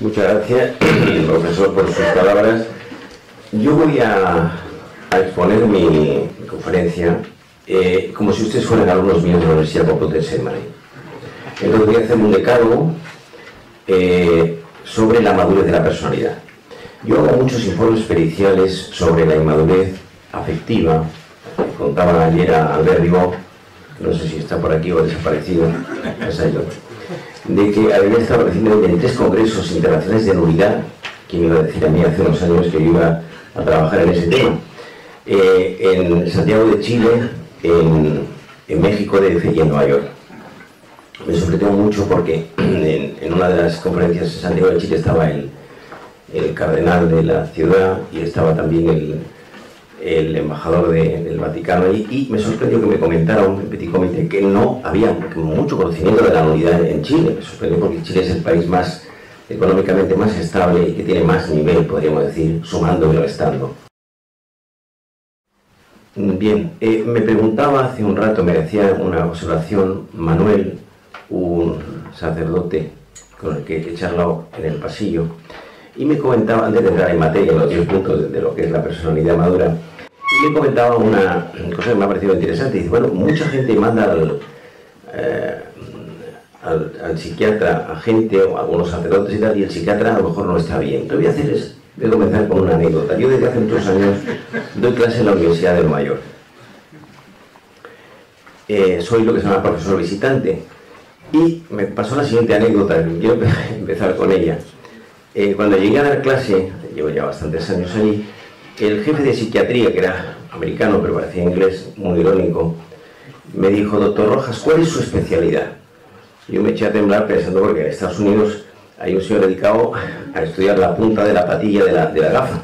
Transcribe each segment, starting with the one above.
Muchas gracias, profesor, por sus palabras. Yo voy a exponer mi conferencia como si ustedes fueran alumnos míos de la Universidad Complutense de Madrid. Entonces voy a hacer un decálogo sobre la madurez de la personalidad. Yo hago muchos informes periciales sobre la inmadurez afectiva. Contaba ayer a Albert Ribó, no sé si está por aquí o ha desaparecido, de que había estado recientemente en 3 congresos internacionales de nulidad. ¿Quién me iba a decir a mí hace unos años que yo iba a trabajar en ese tema? En Santiago de Chile, en México, DF y en Nueva York. Me sorprendió mucho porque en una de las conferencias en Santiago de Chile estaba el cardenal de la ciudad y estaba también el embajador del Vaticano y me sorprendió que me comentara un petit comité que no había mucho conocimiento de la nulidad en Chile. Me sorprendió porque Chile es el país más económicamente más estable y que tiene más nivel, podríamos decir, sumando y restando. Bien, me preguntaba hace un rato, me hacía una observación Manuel, un sacerdote con el que he charlado en el pasillo, y me comentaba, antes de entrar en materia, en los 10 puntos de lo que es la personalidad madura, y me comentaba una cosa que me ha parecido interesante. Dice, bueno, mucha gente manda al psiquiatra a gente, o a algunos sacerdotes y tal, y el psiquiatra a lo mejor no está bien. Lo que voy a hacer es, voy a comenzar con una anécdota. Yo desde hace muchos años doy clase en la Universidad de Nueva York. Soy lo que se llama profesor visitante. Y me pasó la siguiente anécdota, quiero empezar con ella. Cuando llegué a dar clase, llevo ya bastantes años allí, el jefe de psiquiatría, que era americano pero parecía inglés, muy irónico, me dijo, doctor Rojas, ¿cuál es su especialidad? Yo me eché a temblar pensando porque en Estados Unidos hay un señor dedicado a estudiar la punta de la patilla de la gafa.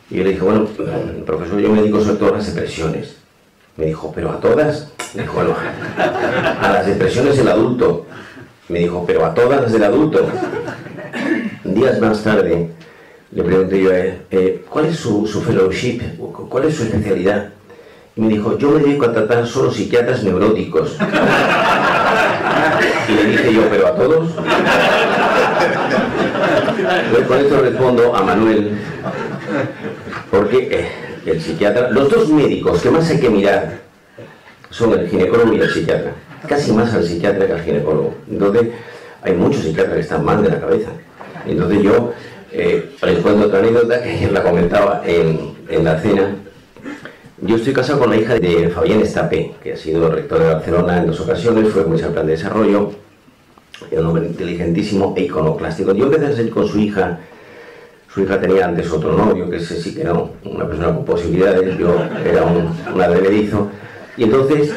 Y yo le dije, bueno, profesor, yo me dedico sobre todo a las depresiones. Me dijo, ¿pero a todas? Me dijo, bueno, a las depresiones del adulto. Me dijo, ¿pero a todas las del adulto? Días más tarde le pregunté yo a él, ¿cuál es su fellowship? ¿Cuál es su especialidad? Y me dijo, yo me dedico a tratar solo psiquiatras neuróticos. Y le dije yo, ¿pero a todos? Pues con esto respondo a Manuel, porque el psiquiatra, los 2 médicos que más hay que mirar son el ginecólogo y el psiquiatra, casi más al psiquiatra que al ginecólogo. Entonces hay muchos psiquiatras que están mal de la cabeza. Entonces yo les cuento otra anécdota que ayer la comentaba en la cena. Yo estoy casado con la hija de Fabián Estapé, que ha sido rector de Barcelona en 2 ocasiones, fue comisario de plan de desarrollo, era un hombre inteligentísimo e iconoclástico. Yo empecé a salir con su hija tenía antes otro novio, que ese sí que era una persona con posibilidades, yo era un advenedizo, y entonces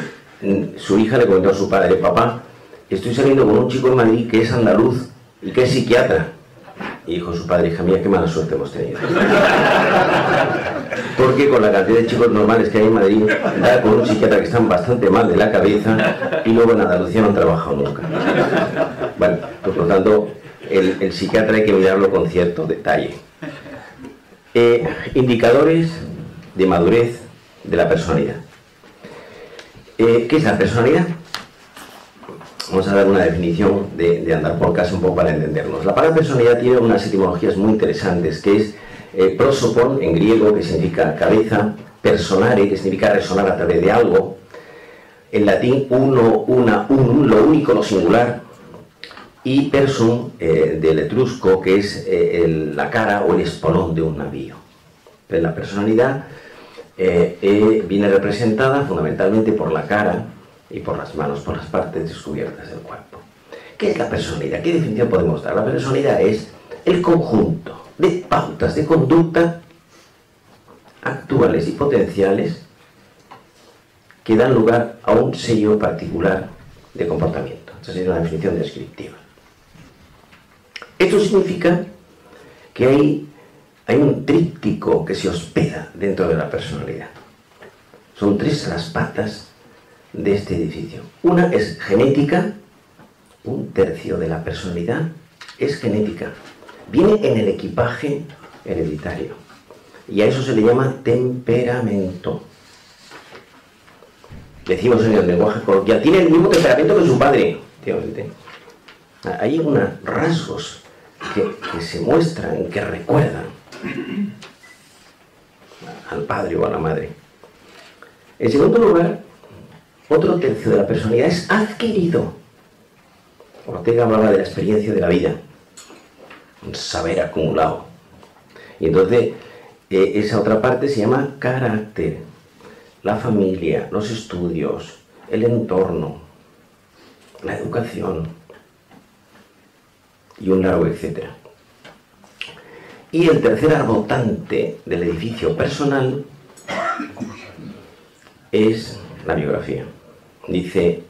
su hija le comentó a su padre, papá, estoy saliendo con un chico en Madrid que es andaluz y que es psiquiatra. Y dijo su padre, hija mía, qué mala suerte hemos tenido. Porque con la cantidad de chicos normales que hay en Madrid, da con un psiquiatra que están bastante mal de la cabeza y luego en Andalucía no han trabajado nunca. Bueno, pues por lo tanto, el psiquiatra hay que mirarlo con cierto detalle. Indicadores de madurez de la personalidad. ¿Qué es la personalidad? Vamos a dar una definición de andar por casa un poco para entendernos. La palabra personalidad tiene unas etimologías muy interesantes, que es prosopon en griego, que significa cabeza, personare, que significa resonar a través de algo, en latín uno, una, unum, lo único, lo singular, y persum del etrusco, que es la cara o el espolón de un navío. Pero la personalidad viene representada fundamentalmente por la cara y por las manos, por las partes descubiertas del cuerpo. ¿Qué es la personalidad? ¿Qué definición podemos dar? La personalidad es el conjunto de pautas de conducta actuales y potenciales que dan lugar a un sello particular de comportamiento. Esa sería una definición descriptiva. Esto significa que hay un tríptico que se hospeda dentro de la personalidad. Son 3 las patas de este edificio. Una es genética, 1/3 de la personalidad es genética. Viene en el equipaje hereditario. Y a eso se le llama temperamento. Decimos en el lenguaje coloquial, tiene el mismo temperamento que su padre. Hay unos rasgos que se muestran, que recuerdan al padre o a la madre. En segundo lugar, otro tercio de la personalidad es adquirido. Ortega hablaba de la experiencia de la vida, un saber acumulado. Y entonces, esa otra parte se llama carácter, la familia, los estudios, el entorno, la educación y un largo etcétera. Y el tercer arbotante del edificio personal es la biografía. Dice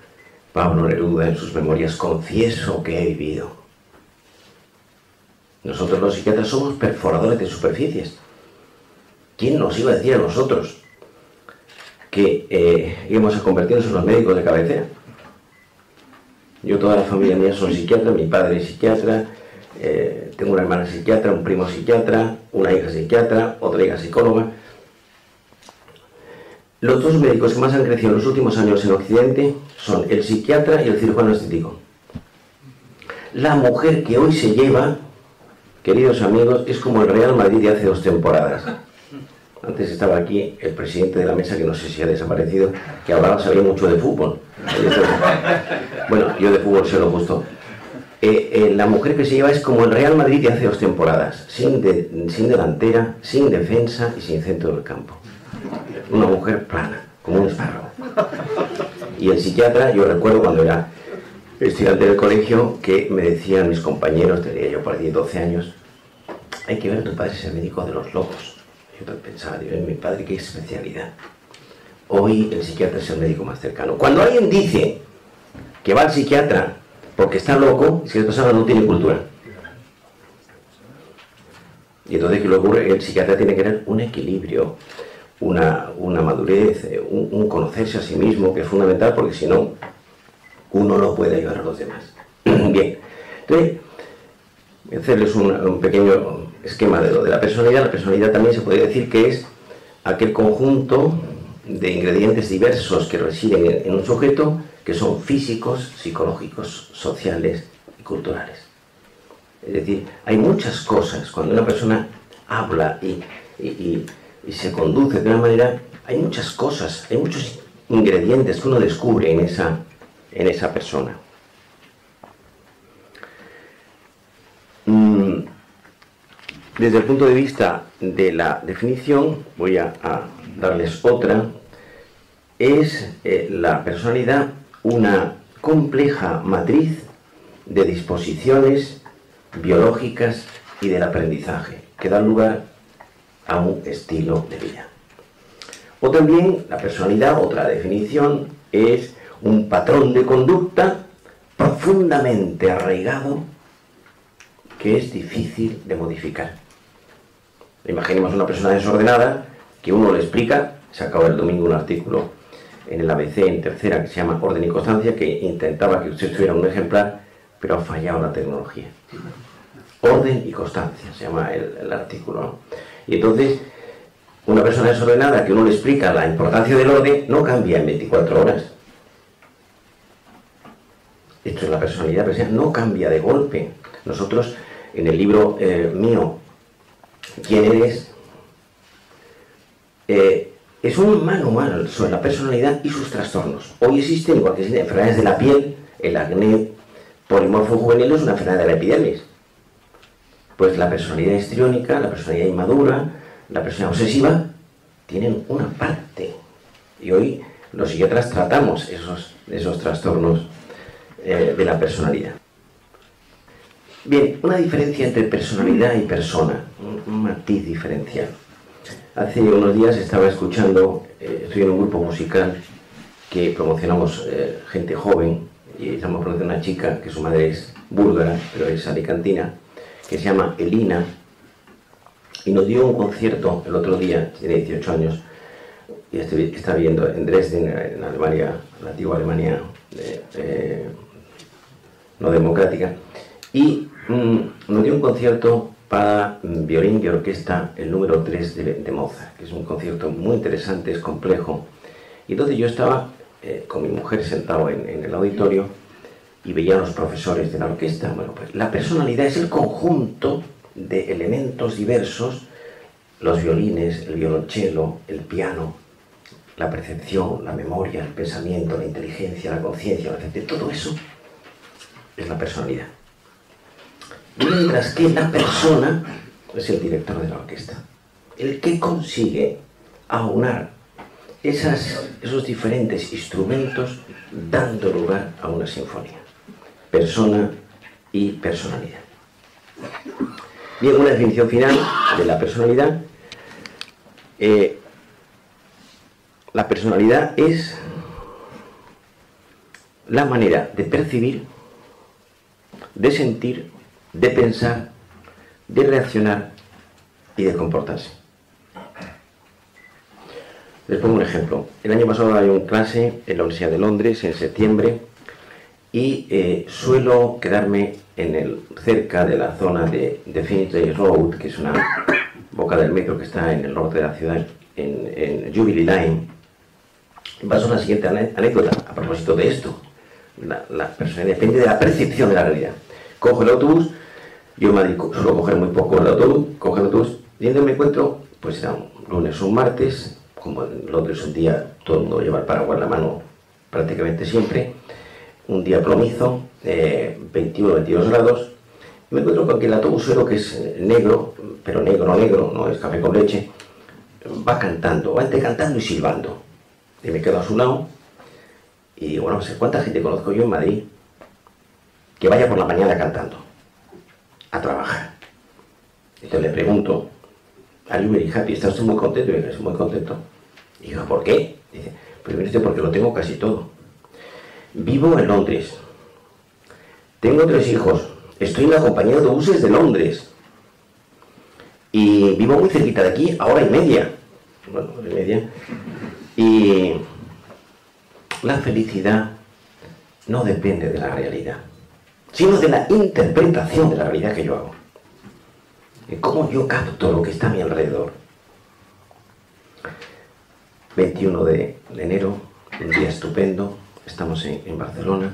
Pablo Neruda en sus memorias: confieso que he vivido. Nosotros los psiquiatras somos perforadores de superficies. ¿Quién nos iba a decir a nosotros que íbamos a convertirnos en los médicos de cabecera? Yo, toda la familia mía son psiquiatras, mi padre es psiquiatra, tengo una hermana psiquiatra, un primo psiquiatra, una hija psiquiatra, otra hija psicóloga. Los dos médicos que más han crecido en los últimos años en Occidente son el psiquiatra y el cirujano estético. La mujer que hoy se lleva, queridos amigos, es como el Real Madrid de hace 2 temporadas. Antes estaba aquí el presidente de la mesa, que no sé si ha desaparecido, que hablaba, sabía mucho de fútbol. Bueno, yo de fútbol sé lo justo. La mujer que se lleva es como el Real Madrid de hace 2 temporadas, sin delantera, sin defensa y sin centro del campo. Una mujer plana, como un espárrago. Y el psiquiatra, yo recuerdo cuando era estudiante del colegio, que me decían mis compañeros, tenía yo por 10, 12 años, hay que ver, tu padre es el médico de los locos. Yo pensaba, Dios, mi padre, qué especialidad. Hoy el psiquiatra es el médico más cercano. Cuando alguien dice que va al psiquiatra porque está loco, es que esa persona no tiene cultura. Y entonces, ¿qué le ocurre? El psiquiatra tiene que tener un equilibrio, una madurez, un conocerse a sí mismo, que es fundamental, porque si no, uno no puede ayudar a los demás. Bien, entonces, voy a hacerles un pequeño esquema de lo de la personalidad. La personalidad también se puede decir que es aquel conjunto de ingredientes diversos que residen en un sujeto, que son físicos, psicológicos, sociales y culturales. Es decir, hay muchas cosas, cuando una persona habla y se conduce de una manera, hay muchas cosas, hay muchos ingredientes que uno descubre en esa persona. Desde el punto de vista de la definición, voy a darles otra. Es la personalidad una compleja matriz de disposiciones biológicas y del aprendizaje, que dan lugar a un estilo de vida. O también la personalidad, otra definición, es un patrón de conducta profundamente arraigado que es difícil de modificar. Imaginemos una persona desordenada que uno le explica. Sacaba el domingo un artículo en el ABC, en tercera, que se llama Orden y Constancia, que intentaba que usted tuviera un ejemplar, pero ha fallado la tecnología. Orden y Constancia se llama el artículo, ¿no? Y entonces, una persona desordenada que uno le explica la importancia del orden no cambia en 24 horas. Esto es la personalidad, pero no cambia de golpe. Nosotros, en el libro mío, ¿Quién eres?, es un manual sobre la personalidad y sus trastornos. Hoy existen, igual que existen enfermedades de la piel, el acné polimorfo juvenil es una enfermedad de la epidermis. Pues la personalidad histriónica, la personalidad inmadura, la personalidad obsesiva, tienen una parte. Y hoy los psiquiatras tratamos esos trastornos de la personalidad. Bien, una diferencia entre personalidad y persona, un matiz diferencial. Hace unos días estaba escuchando, estoy en un grupo musical que promocionamos gente joven, y estamos promocionando una chica que su madre es búlgara, pero es alicantina, que se llama Elina, y nos dio un concierto el otro día, tiene 18 años, y está viviendo en Dresden, en Alemania, la antigua Alemania no democrática, y nos dio un concierto para violín y orquesta, el número 3 de Mozart, que es un concierto muy interesante, es complejo. Y entonces yo estaba con mi mujer sentado en el auditorio, y veía a los profesores de la orquesta. Bueno, pues la personalidad es el conjunto de elementos diversos, los violines, el violonchelo, el piano, la percepción, la memoria, el pensamiento, la inteligencia, la conciencia, todo eso es la personalidad. Mientras que la persona es el director de la orquesta, el que consigue aunar esos diferentes instrumentos dando lugar a una sinfonía. Persona y personalidad. Bien, una definición final de la personalidad. La personalidad es la manera de percibir, de sentir, de pensar, de reaccionar y de comportarse. Les pongo un ejemplo. El año pasado había una clase en la Universidad de Londres en septiembre y suelo quedarme cerca de la zona de Finchley Road, que es una boca del metro que está en el norte de la ciudad, en Jubilee Line. Paso la siguiente anécdota a propósito de esto. La persona depende de la percepción de la realidad. Cojo el autobús, yo en Madrid suelo coger muy poco el autobús, cojo el autobús y entonces me encuentro, pues era un lunes o un martes, como en Londres un día todo el mundo lleva el paraguas en la mano prácticamente siempre, un día plomizo, 21 22 grados, y me encuentro con que el autobusero, que es negro, pero negro, no es café con leche, va cantando, va entre cantando y silbando. Y me quedo a su lado y digo, bueno, no sé cuánta gente conozco yo en Madrid que vaya por la mañana cantando a trabajar. Entonces le pregunto, ¿Are you very happy? ¿Está usted muy contento? Y dice, muy contento. Y digo, ¿por qué? Dice, pues mire usted, porque lo tengo casi todo. Vivo en Londres. Tengo 3 hijos. Estoy en la compañía de autobuses de Londres. Y vivo muy cerquita de aquí, a hora y media. Bueno, hora y media. Y la felicidad no depende de la realidad, sino de la interpretación de la realidad que yo hago. De cómo yo capto lo que está a mi alrededor. 21 de enero, un día estupendo, estamos en Barcelona.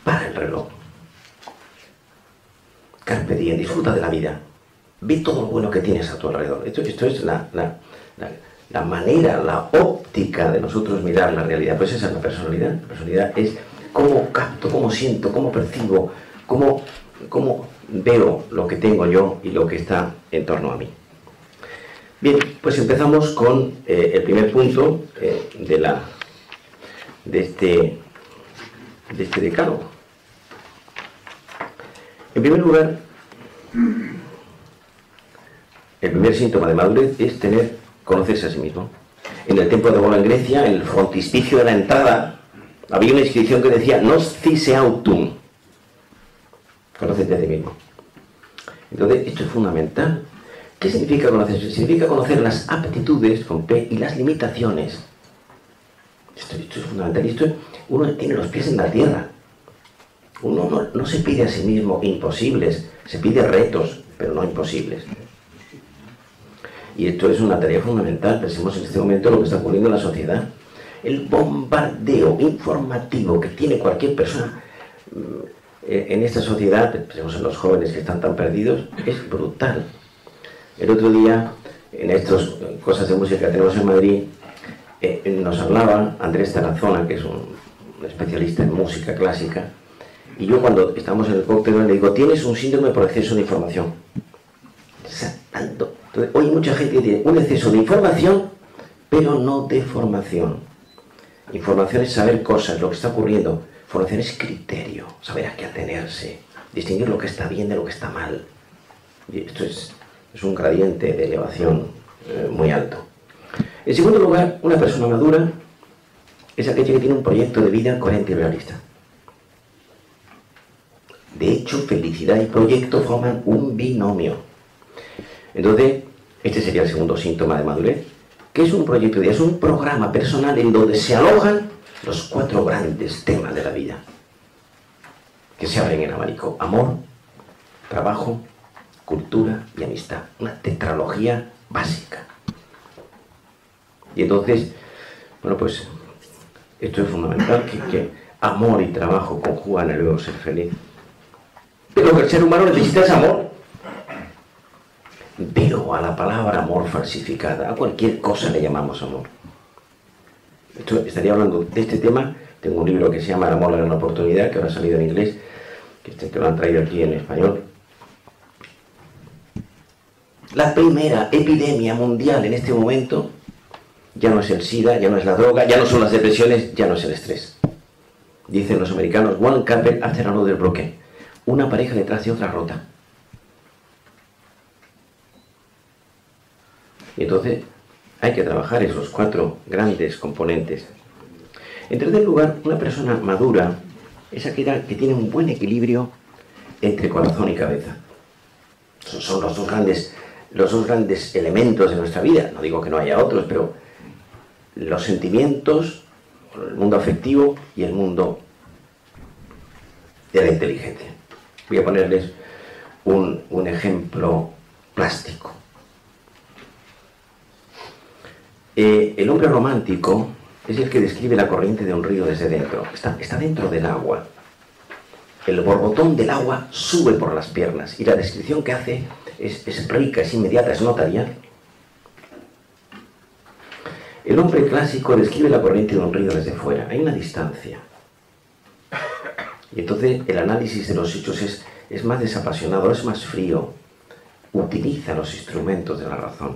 Para el reloj. Carpe diem, disfruta de la vida. Ve todo lo bueno que tienes a tu alrededor. Esto es la manera, la óptica de nosotros mirar la realidad. Pues esa es la personalidad. La personalidad es cómo capto, cómo siento, cómo percibo, cómo veo lo que tengo yo y lo que está en torno a mí. Bien, pues empezamos con el primer punto de este decálogo. En primer lugar, el primer síntoma de madurez es conocerse a sí mismo. En el templo de Apolo en Grecia, en el frontispicio de la entrada, había una inscripción que decía Nos cise autum. Conócete a ti mismo. Entonces, esto es fundamental. ¿Qué significa conocerse? Significa conocer las aptitudes con P y las limitaciones. Esto es fundamental. Y uno tiene los pies en la tierra. Uno no se pide a sí mismo imposibles, se pide retos, pero no imposibles. Y esto es una tarea fundamental. Pensemos en este momento lo que está ocurriendo en la sociedad. El bombardeo informativo que tiene cualquier persona en esta sociedad, pensemos en los jóvenes que están tan perdidos, es brutal. El otro día, en estas cosas de música que tenemos en Madrid, nos hablaba Andrés Tarazona, que es un especialista en música clásica, y yo cuando estamos en el cóctel le digo, tienes un síndrome por exceso de información. Entonces, hoy mucha gente tiene un exceso de información, pero no de formación. Información es saber cosas, lo que está ocurriendo. Formación es criterio, saber a qué atenerse, distinguir lo que está bien de lo que está mal. Y esto es un gradiente de elevación muy alto. En segundo lugar, una persona madura es aquella que tiene un proyecto de vida coherente y realista. De hecho, felicidad y proyecto forman un binomio. Entonces, este sería el segundo síntoma de madurez. ¿Qué es un proyecto de vida? Es un programa personal en donde se alojan los 4 grandes temas de la vida, que se abren en abanico: amor, trabajo, cultura y amistad. Una tetralogía básica. Y entonces, bueno, pues esto es fundamental, que amor y trabajo conjugan el luego ser feliz. Pero lo que el ser humano necesita es amor. Pero a la palabra amor falsificada, a cualquier cosa le llamamos amor. Esto, estaría hablando de este tema. Tengo un libro que se llama El amor, la gran oportunidad, que ahora ha salido en inglés, que lo han traído aquí en español. La primera epidemia mundial en este momento ya no es el SIDA, ya no es la droga, ya no son las depresiones, ya no es el estrés. Dicen los americanos, one couple after another broken. Una pareja detrás de otra rota. Y entonces hay que trabajar esos 4 grandes componentes. En tercer lugar, una persona madura es aquella que tiene un buen equilibrio entre corazón y cabeza. Esos son los dos grandes elementos de nuestra vida. No digo que no haya otros, pero los sentimientos, el mundo afectivo y el mundo de la inteligencia. Voy a ponerles un ejemplo plástico. El hombre romántico es el que describe la corriente de un río desde dentro. Está dentro del agua. El borbotón del agua sube por las piernas y la descripción que hace es rica, es inmediata, es notarial. El hombre clásico describe la corriente de un río desde fuera. Hay una distancia. Y entonces el análisis de los hechos es más desapasionado, es más frío. Utiliza los instrumentos de la razón.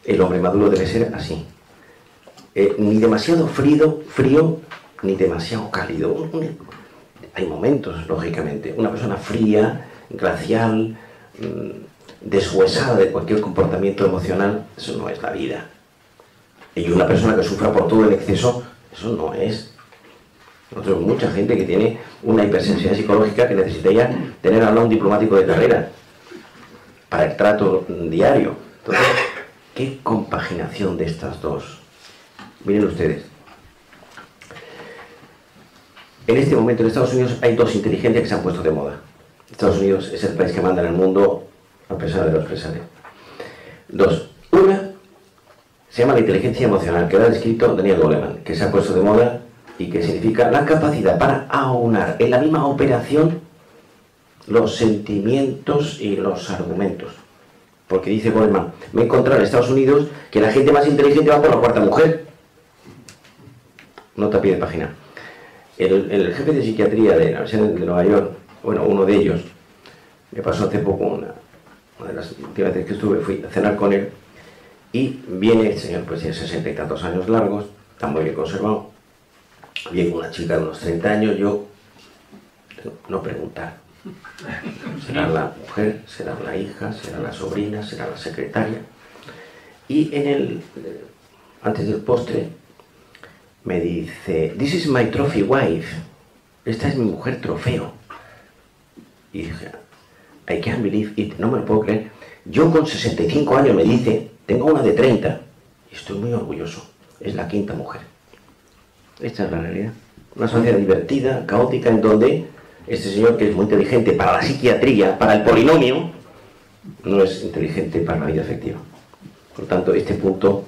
El hombre maduro debe ser así. Ni demasiado frío, ni demasiado cálido. Hay momentos, lógicamente. Una persona fría, glacial, deshuesada de cualquier comportamiento emocional, eso no es la vida. Y una persona que sufra por todo el exceso, eso no es. Nosotros, mucha gente que tiene una hipersensibilidad psicológica que necesitaría tener al lado un diplomático de carrera para el trato diario. Entonces, ¿qué compaginación de estas dos? Miren ustedes. En este momento en Estados Unidos hay 2 inteligencias que se han puesto de moda. Estados Unidos es el país que manda en el mundo a pesar de los pesares. 2. Una se llama la inteligencia emocional, que lo ha descrito Daniel Goleman, que se ha puesto de moda y que significa la capacidad para aunar en la misma operación los sentimientos y los argumentos. Porque dice Goleman, me he encontrado en Estados Unidos que la gente más inteligente va por la 4ª mujer. Nota a pie de página. El jefe de psiquiatría de la Universidad de Nueva York, bueno, uno de ellos, me pasó hace poco una de las últimas veces que estuve, fui a cenar con él, y viene el señor, pues tiene 60 y tantos años largos, está muy bien conservado, viene una chica de unos 30 años, yo, no preguntar, será la mujer, será la hija, será la sobrina, será la secretaria, y antes del postre, me dice, this is my trophy wife, esta es mi mujer trofeo. Y dije, I can't believe it, no me lo puedo creer. Yo con 65 años me dice, tengo una de 30, y estoy muy orgulloso, es la 5ª mujer. Esta es la realidad. Una sociedad divertida, caótica, en donde este señor, que es muy inteligente para la psiquiatría, para el polinomio, no es inteligente para la vida afectiva. Por tanto, este punto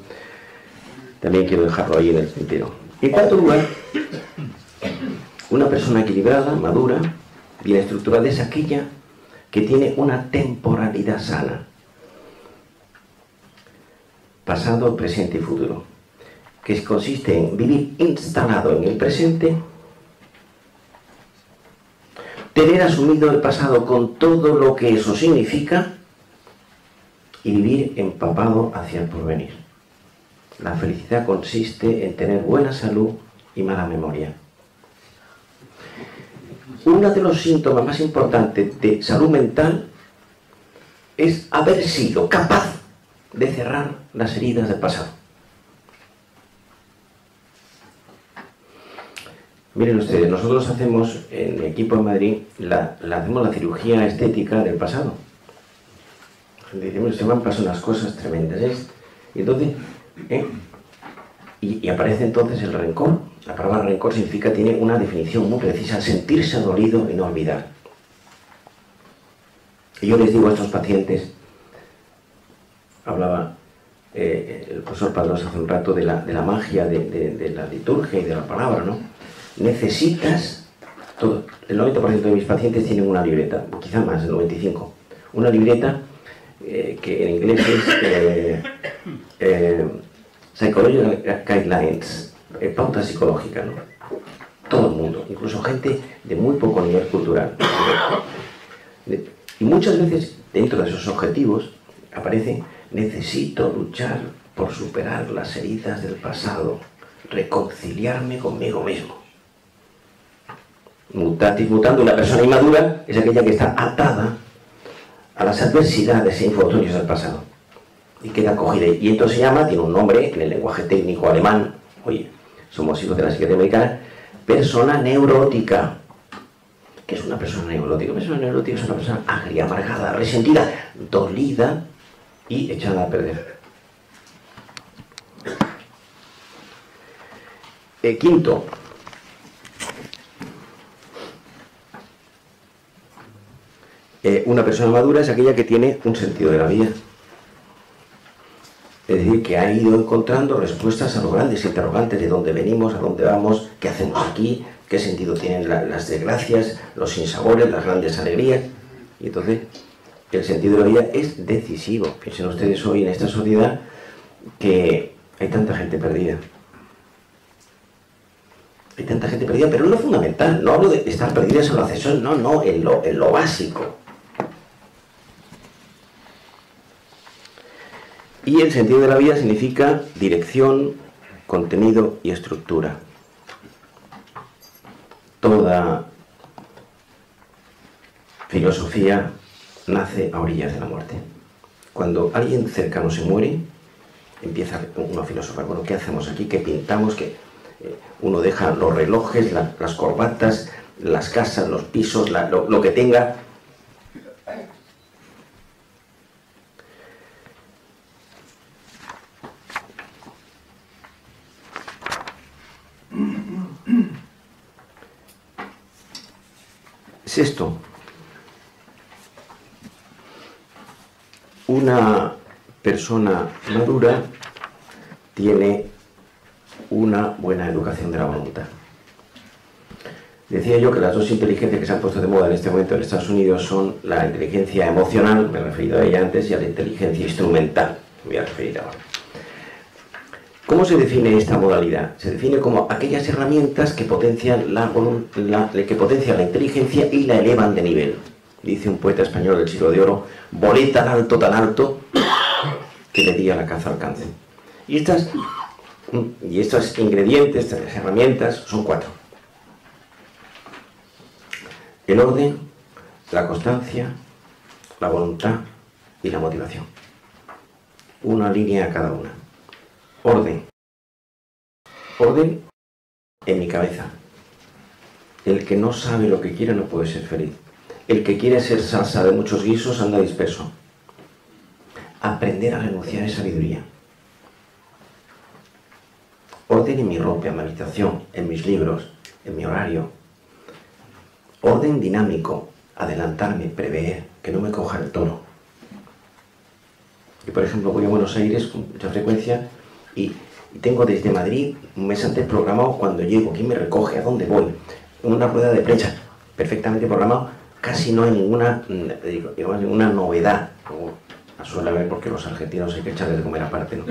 también quiero dejarlo ahí en el tintero. En cuarto lugar, una persona equilibrada, madura, bien estructurada, es aquella que tiene una temporalidad sana. Pasado, presente y futuro. Que consiste en vivir instalado en el presente, tener asumido el pasado con todo lo que eso significa y vivir empapado hacia el porvenir. La felicidad consiste en tener buena salud y mala memoria. Uno de los síntomas más importantes de salud mental es haber sido capaz de cerrar las heridas del pasado. Miren ustedes, nosotros hacemos en el equipo en Madrid, hacemos la cirugía estética del pasado. Decimos, se me han pasado unas cosas tremendas, ¿eh? Y entonces, y aparece entonces el rencor. La palabra rencor significa, tiene una definición muy precisa, sentirse dolido y no olvidar. Y yo les digo a estos pacientes, hablaba el profesor Padrós hace un rato de la magia de la liturgia y de la palabra, ¿no? necesitas, el 90% de mis pacientes tienen una libreta, quizá más, el 95%, una libreta que en inglés es Psychological Guidelines, pautas psicológicas, ¿no? Todo el mundo, incluso gente de muy poco nivel cultural. Y muchas veces, dentro de esos objetivos, aparece: necesito luchar por superar las heridas del pasado, reconciliarme conmigo mismo. Mutatis mutandis, una persona inmadura es aquella que está atada a las adversidades e infortunios del pasado y queda cogida. Y entonces se llama, tiene un nombre en el lenguaje técnico alemán, oye, somos hijos de la psiquiatría americana, persona neurótica. ¿Qué es una persona neurótica? Una persona neurótica es una persona agria, amargada, resentida, dolida y echada a perder. Quinto, una persona madura es aquella que tiene un sentido de la vida. Es decir, que ha ido encontrando respuestas a los grandes interrogantes de dónde venimos, a dónde vamos, qué hacemos aquí, qué sentido tienen las desgracias, los sinsabores, las grandes alegrías. Y entonces, el sentido de la vida es decisivo. Piensen ustedes hoy en esta sociedad que hay tanta gente perdida. Hay tanta gente perdida, pero no lo fundamental. No hablo de estar perdidas en lo accesorio, no, en lo básico. Y el sentido de la vida significa dirección, contenido y estructura. Toda filosofía nace a orillas de la muerte. Cuando alguien cercano se muere, empieza uno a filosofar. Bueno, ¿qué hacemos aquí? ¿Qué pintamos? Uno deja los relojes, las corbatas, las casas, los pisos, lo que tenga. Sexto, una persona madura tiene una buena educación de la voluntad. Decía yo que las dos inteligencias que se han puesto de moda en este momento en Estados Unidos son la inteligencia emocional, me he referido a ella antes, y a la inteligencia instrumental, me voy a referir ahora. ¿Cómo se define esta modalidad? Se define como aquellas herramientas que potencian la inteligencia y la elevan de nivel. Dice un poeta español del siglo de oro: volé tan alto, que le di a la caza alcance. Y estos ingredientes, estas herramientas, son 4. El orden, la constancia, la voluntad y la motivación. Una línea a cada una. Orden. Orden en mi cabeza. El que no sabe lo que quiere no puede ser feliz. El que quiere ser salsa de muchos guisos anda disperso. Aprender a renunciar es sabiduría. Orden en mi ropa, en mi habitación, en mis libros, en mi horario. Orden dinámico, adelantarme, prever, que no me coja el toro. Yo, por ejemplo, voy a Buenos Aires con mucha frecuencia y tengo desde Madrid un mes antes programado cuando llego, quién me recoge, a dónde voy, una rueda de prensa perfectamente programado, casi no hay ninguna novedad, como suele haber porque los argentinos hay que echarles de comer aparte, ¿no?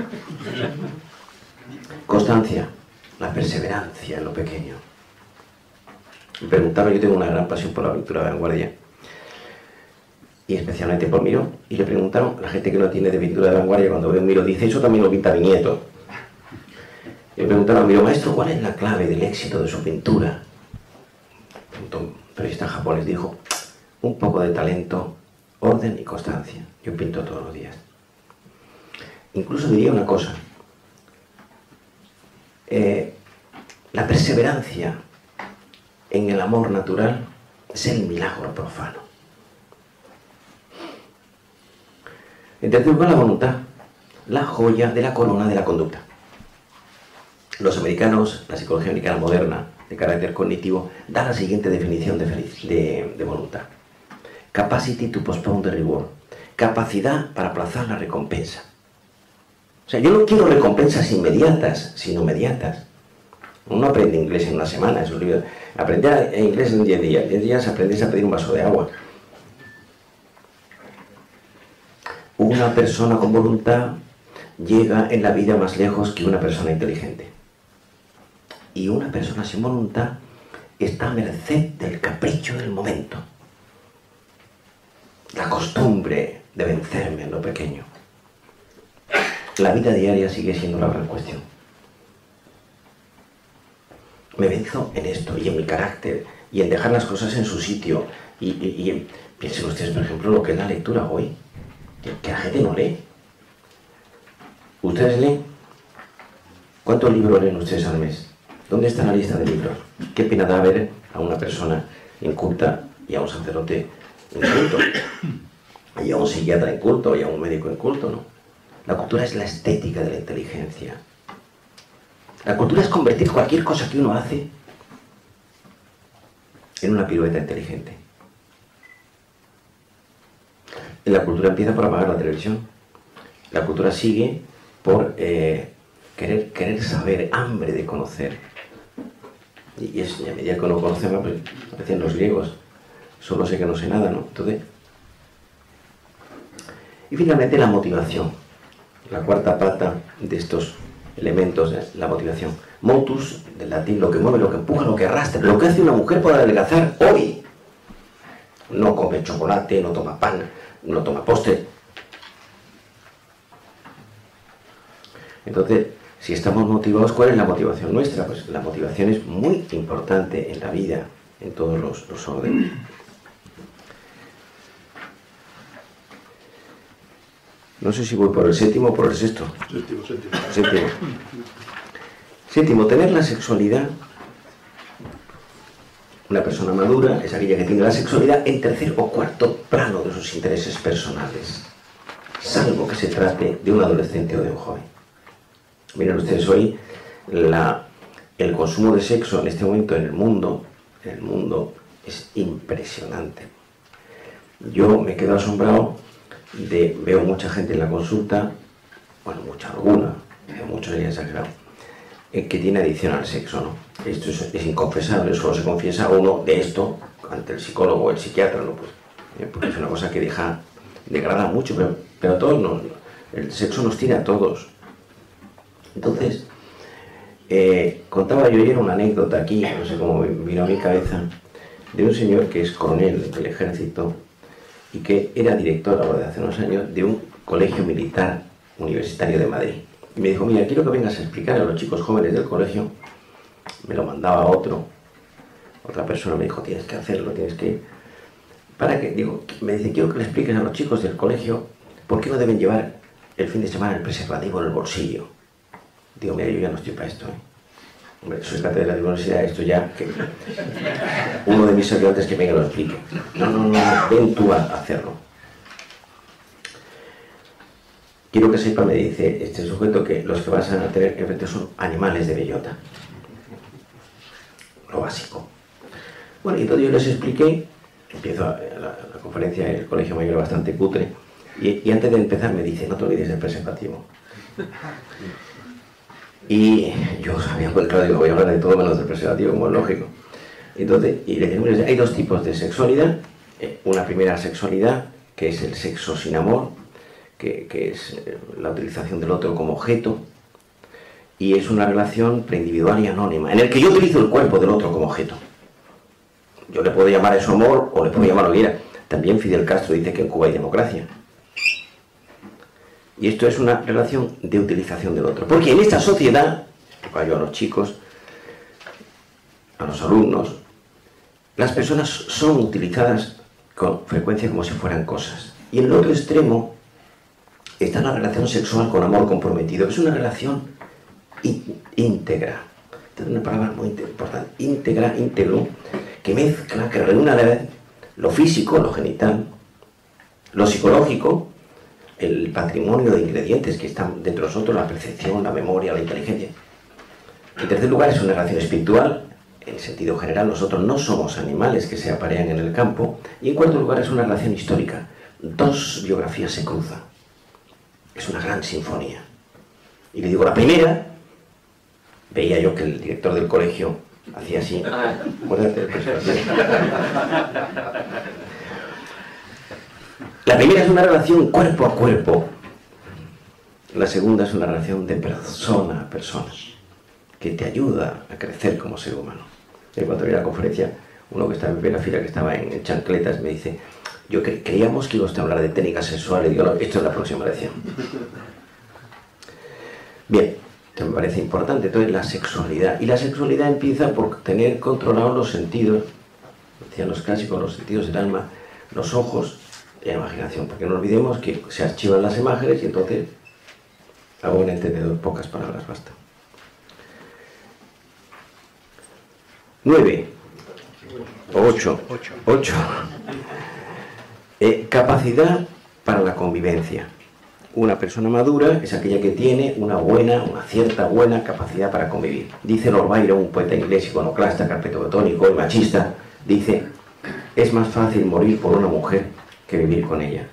Constancia, la perseverancia en lo pequeño. Me preguntaron, yo tengo una gran pasión por la pintura de vanguardia, y especialmente por Miró, y le preguntaron a la gente que no tiene de pintura de vanguardia, cuando ve un Miró, dice: eso también lo pinta mi nieto. Y le preguntaron a Miró: maestro, ¿cuál es la clave del éxito de su pintura? Un periodista japonés dijo: un poco de talento, orden y constancia. Yo pinto todos los días. Incluso diría una cosa: la perseverancia en el amor natural es el milagro profano. En tercer lugar, la voluntad, la joya de la corona de la conducta. Los americanos, la psicología americana moderna, de carácter cognitivo, da la siguiente definición de voluntad: capacity to postpone the reward, capacidad para aplazar la recompensa. O sea, yo no quiero recompensas inmediatas, sino mediatas. Uno no aprende inglés en una semana, es un libro. Aprender inglés en 10 días. 10 días aprendes a pedir un vaso de agua. Una persona con voluntad llega en la vida más lejos que una persona inteligente. Y una persona sin voluntad está a merced del capricho del momento. La costumbre de vencerme en lo pequeño. La vida diaria sigue siendo la gran cuestión. Me venzo en esto y en mi carácter y en dejar las cosas en su sitio. Y piensen ustedes, por ejemplo, lo que es la lectura hoy. Que la gente no lee. ¿Ustedes leen? ¿Cuántos libros leen ustedes al mes? ¿Dónde está la lista de libros? Qué pena da ver a una persona inculta y a un sacerdote inculto, y a un psiquiatra inculto, y a un médico inculto, ¿no? La cultura es la estética de la inteligencia. La cultura es convertir cualquier cosa que uno hace en una pirueta inteligente. La cultura empieza por apagar la televisión. La cultura sigue por querer saber, hambre de conocer. Y a medida que uno conoce más, pues parecen los griegos. Solo sé que no sé nada, ¿no? Entonces, y finalmente la motivación. La cuarta pata de estos elementos es la motivación. Motus, del latín, lo que mueve, lo que empuja, lo que arrastra. Lo que hace una mujer para adelgazar hoy. No come chocolate, no toma pan, no toma postre. Entonces, si estamos motivados, ¿cuál es la motivación nuestra? Pues la motivación es muy importante en la vida, en todos los órdenes. No sé si voy por el séptimo o por el sexto. Séptimo. Séptimo, tener la sexualidad. Una persona madura es aquella que tiene la sexualidad en tercer o cuarto plano de sus intereses personales, salvo que se trate de un adolescente o de un joven. Miren ustedes, hoy el consumo de sexo en este momento en el mundo es impresionante. Yo me quedo asombrado veo mucha gente en la consulta, bueno, veo muchos en exagerado, que tiene adicción al sexo, ¿no? Esto es inconfesable, solo se confiesa uno de esto ante el psicólogo o el psiquiatra, ¿no? Porque es una cosa que degrada mucho, pero a todos el sexo nos tira a todos. Entonces, contaba yo ayer una anécdota aquí, no sé cómo vino a mi cabeza, de un señor que es coronel del ejército y que era director, ahora de hace unos años, de un colegio militar universitario de Madrid. Y me dijo, mira, quiero que vengas a explicar a los chicos jóvenes del colegio. Me lo mandaba otra persona me dijo, tienes que hacerlo, me dice, quiero que le expliques a los chicos del colegio por qué no deben llevar el fin de semana el preservativo en el bolsillo. Digo, mira, yo ya no estoy para esto, Hombre, soy catedrático de la universidad, esto ya, que uno de mis ayudantes que venga y lo explique. No, ven tú a hacerlo. Quiero que sepa, me dice este sujeto, que los que vas a tener enfrente son animales de bellota. Lo básico. Bueno, y entonces yo les expliqué, empiezo la conferencia en el colegio mayor bastante cutre, y antes de empezar me dice, no te olvides del preservativo. Y yo sabía, pues claro, digo, voy a hablar de todo menos del preservativo, como es lógico. Entonces, y le digo, hay dos tipos de sexualidad. Una primera sexualidad, que es el sexo sin amor, que es la utilización del otro como objeto, y es una relación preindividual y anónima, en el que yo utilizo el cuerpo del otro como objeto. Yo le puedo llamar eso amor, o le puedo llamar lo que quiera. También Fidel Castro dice que en Cuba hay democracia. Y esto es una relación de utilización del otro. Porque en esta sociedad, explico yo a los chicos, a los alumnos, las personas son utilizadas con frecuencia como si fueran cosas. Y en el otro extremo está la relación sexual con amor comprometido, que es una relación íntegra. Esta es una palabra muy importante. Íntegro, que mezcla, que reúne a la vez lo físico, lo genital, lo psicológico, el patrimonio de ingredientes que están dentro de nosotros, la percepción, la memoria, la inteligencia. En tercer lugar, es una relación espiritual. En sentido general, nosotros no somos animales que se aparean en el campo. Y en cuarto lugar, es una relación histórica. Dos biografías se cruzan. Es una gran sinfonía. Y le digo, la primera, veía yo que el director del colegio hacía así. Acuérdate, la primera es una relación cuerpo a cuerpo. La segunda es una relación de persona a persona, que te ayuda a crecer como ser humano. Y cuando vi la conferencia, uno que estaba en primera fila, que estaba en chancletas, me dice: yo creíamos que ibas a hablar de técnicas sexuales. Y digo, no, esto es la próxima lección. Bien, esto me parece importante. Entonces, la sexualidad. Y la sexualidad empieza por tener controlados los sentidos, decían los clásicos, los sentidos del alma, los ojos y la imaginación. Porque no olvidemos que se archivan las imágenes y entonces, a buen entendedor, pocas palabras basta. 9 o 8. Capacidad para la convivencia. Una persona madura es aquella que tiene una cierta buena capacidad para convivir. Dice Lord Byron, un poeta inglés iconoclasta, carpetobetónico y machista, dice: es más fácil morir por una mujer que vivir con ella.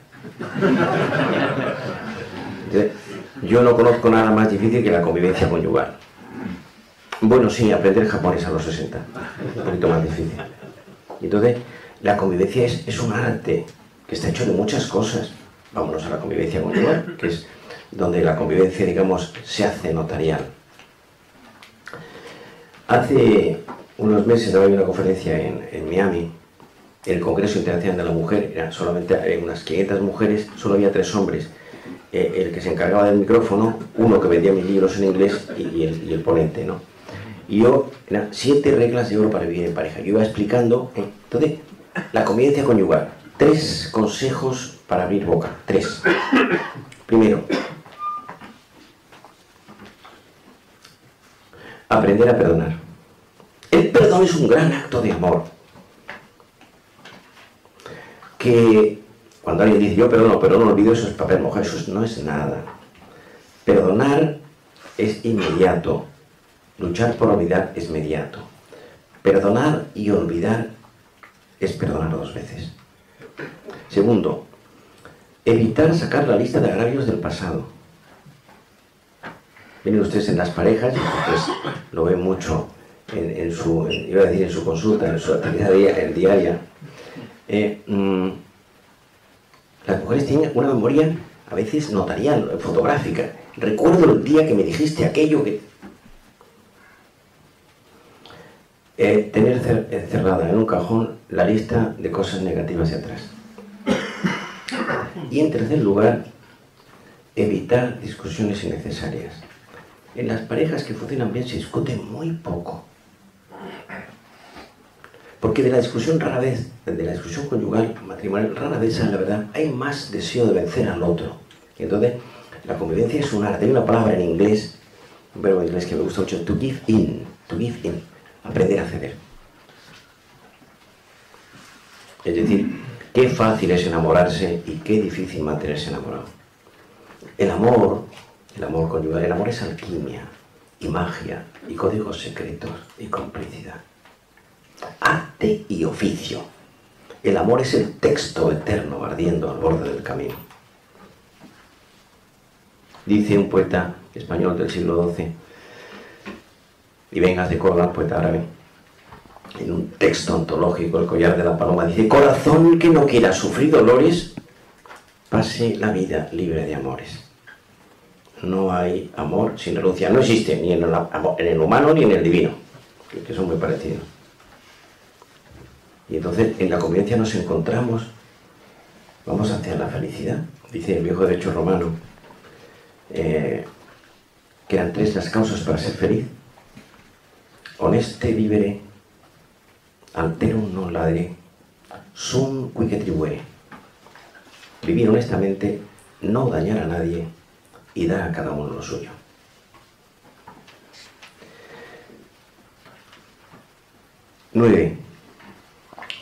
Yo no conozco nada más difícil que la convivencia conyugal. Bueno, sí, aprender japonés a los 60, un poquito más difícil. Entonces, la convivencia es un arte que está hecho de muchas cosas. Vámonos a la convivencia conyugal, que es donde la convivencia, digamos, se hace notarial. Hace unos meses daba una conferencia en Miami, el Congreso Internacional de la Mujer. Eran solamente unas 500 mujeres, solo había 3 hombres. El que se encargaba del micrófono, uno que vendía mis libros en inglés y el ponente, ¿no? Y yo, eran 7 reglas de oro para vivir en pareja. Yo iba explicando, entonces, la convivencia conyugal. 3 consejos para abrir boca. 3. Primero, aprender a perdonar. El perdón es un gran acto de amor. Que cuando alguien dice: yo perdono, pero no olvido, eso es papel mojado, eso no es nada. Perdonar es inmediato. Luchar por olvidar es inmediato. Perdonar y olvidar es perdonar 2 veces. Segundo, evitar sacar la lista de agravios del pasado. Miren ustedes, en las parejas, pues lo ven mucho en su consulta, en su actividad diaria. Las mujeres tienen una memoria a veces notarial, fotográfica. Recuerdo el día que me dijiste aquello que... tener encerrada en un cajón la lista de cosas negativas de atrás. Y en tercer lugar, evitar discusiones innecesarias. En las parejas que funcionan bien se discute muy poco. Porque de la discusión conyugal, matrimonial, rara vez sale la verdad. Hay más deseo de vencer al otro. Y entonces, la convivencia es un arte. Hay una palabra en inglés, un verbo en inglés que me gusta mucho: to give in. To give in. Aprender a ceder. Es decir, qué fácil es enamorarse y qué difícil mantenerse enamorado. El amor conyugal, el amor es alquimia y magia y códigos secretos y complicidad. Arte y oficio. El amor es el texto eterno ardiendo al borde del camino. Dice un poeta español del siglo XII, y Vengas de Córdoba, poeta árabe, en un texto ontológico, El collar de la paloma, dice: corazón que no quiera sufrir dolores, pase la vida libre de amores. No hay amor sin renuncia. No existe ni en el humano ni en el divino, que son muy parecidos. Y entonces en la convivencia nos encontramos, vamos hacia la felicidad. Dice el viejo derecho romano que eran 3 las causas para ser feliz: honeste vivere, alterum non ladere, sum quique tribuere. Vivir honestamente, no dañar a nadie y dar a cada uno lo suyo.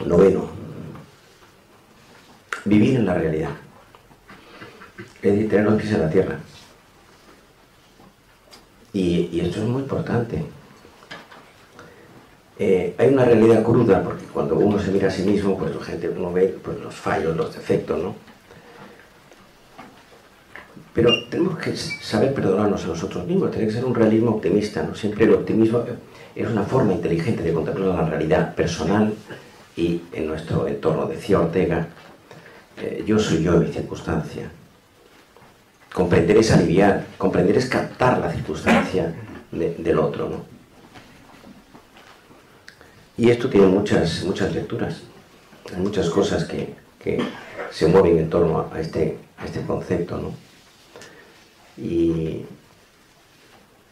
Noveno, vivir en la realidad. Es decir, tener los pies en la tierra. Y esto es muy importante. Hay una realidad cruda, porque cuando uno se mira a sí mismo, pues la gente uno ve pues, los fallos, los defectos, ¿no? Pero tenemos que saber perdonarnos a nosotros mismos, tiene que ser un realismo optimista, ¿no? Siempre el optimismo es una forma inteligente de contemplar la realidad personal y en nuestro entorno. Decía Ortega, yo soy yo en mi circunstancia. Comprender es aliviar, comprender es captar la circunstancia del otro, ¿no? Y esto tiene muchas lecturas, hay muchas cosas que se mueven en torno a este concepto, ¿no? Y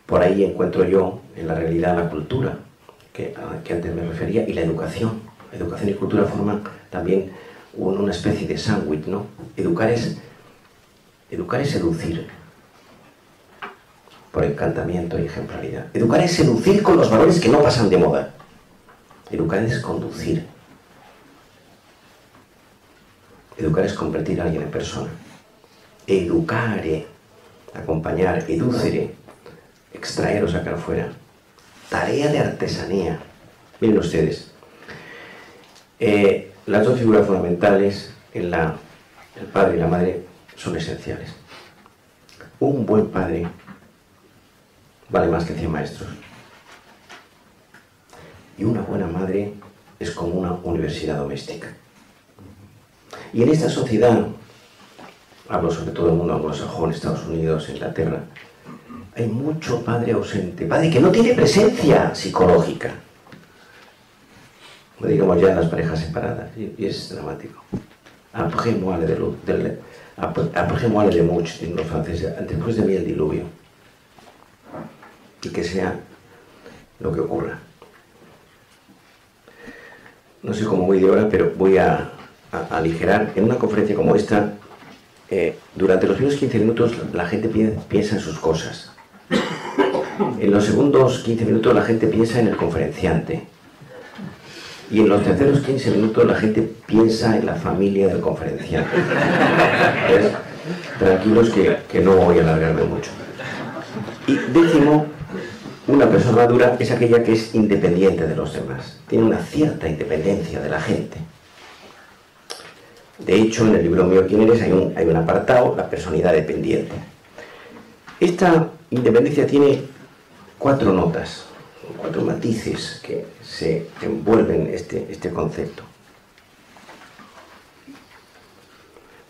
por ahí encuentro yo en la realidad la cultura, que antes me refería, y la educación. Educación y cultura forman también una especie de sándwich, ¿no? Educar es seducir por encantamiento y ejemplaridad. Educar es seducir con los valores que no pasan de moda. Educar es conducir. Educar es convertir a alguien en persona. Educare, acompañar, educere, extraer o sacar fuera. Tarea de artesanía. Miren ustedes, las dos figuras fundamentales el padre y la madre son esenciales. Un buen padre vale más que 100 maestros. Y una buena madre es como una universidad doméstica. Y en esta sociedad, hablo sobre todo del mundo anglosajón, Estados Unidos, Inglaterra, hay mucho padre ausente, padre que no tiene presencia psicológica. No digamos ya en las parejas separadas, y es dramático. Après moi le much, en los franceses, después de mí el diluvio. Y que sea lo que ocurra. No sé cómo voy de hora, pero voy a aligerar. En una conferencia como esta, durante los primeros 15 minutos la gente piensa en sus cosas. En los segundos 15 minutos la gente piensa en el conferenciante. Y en los terceros 15 minutos la gente piensa en la familia del conferenciante. ¿Ves? Tranquilos que no voy a alargarme mucho. Y décimo, una persona madura es aquella que es independiente de los demás. Tiene una cierta independencia de la gente. De hecho, en el libro mío ¿Quién eres? hay un apartado, la personalidad dependiente. Esta independencia tiene 4 notas, 4 matices que se envuelven este concepto.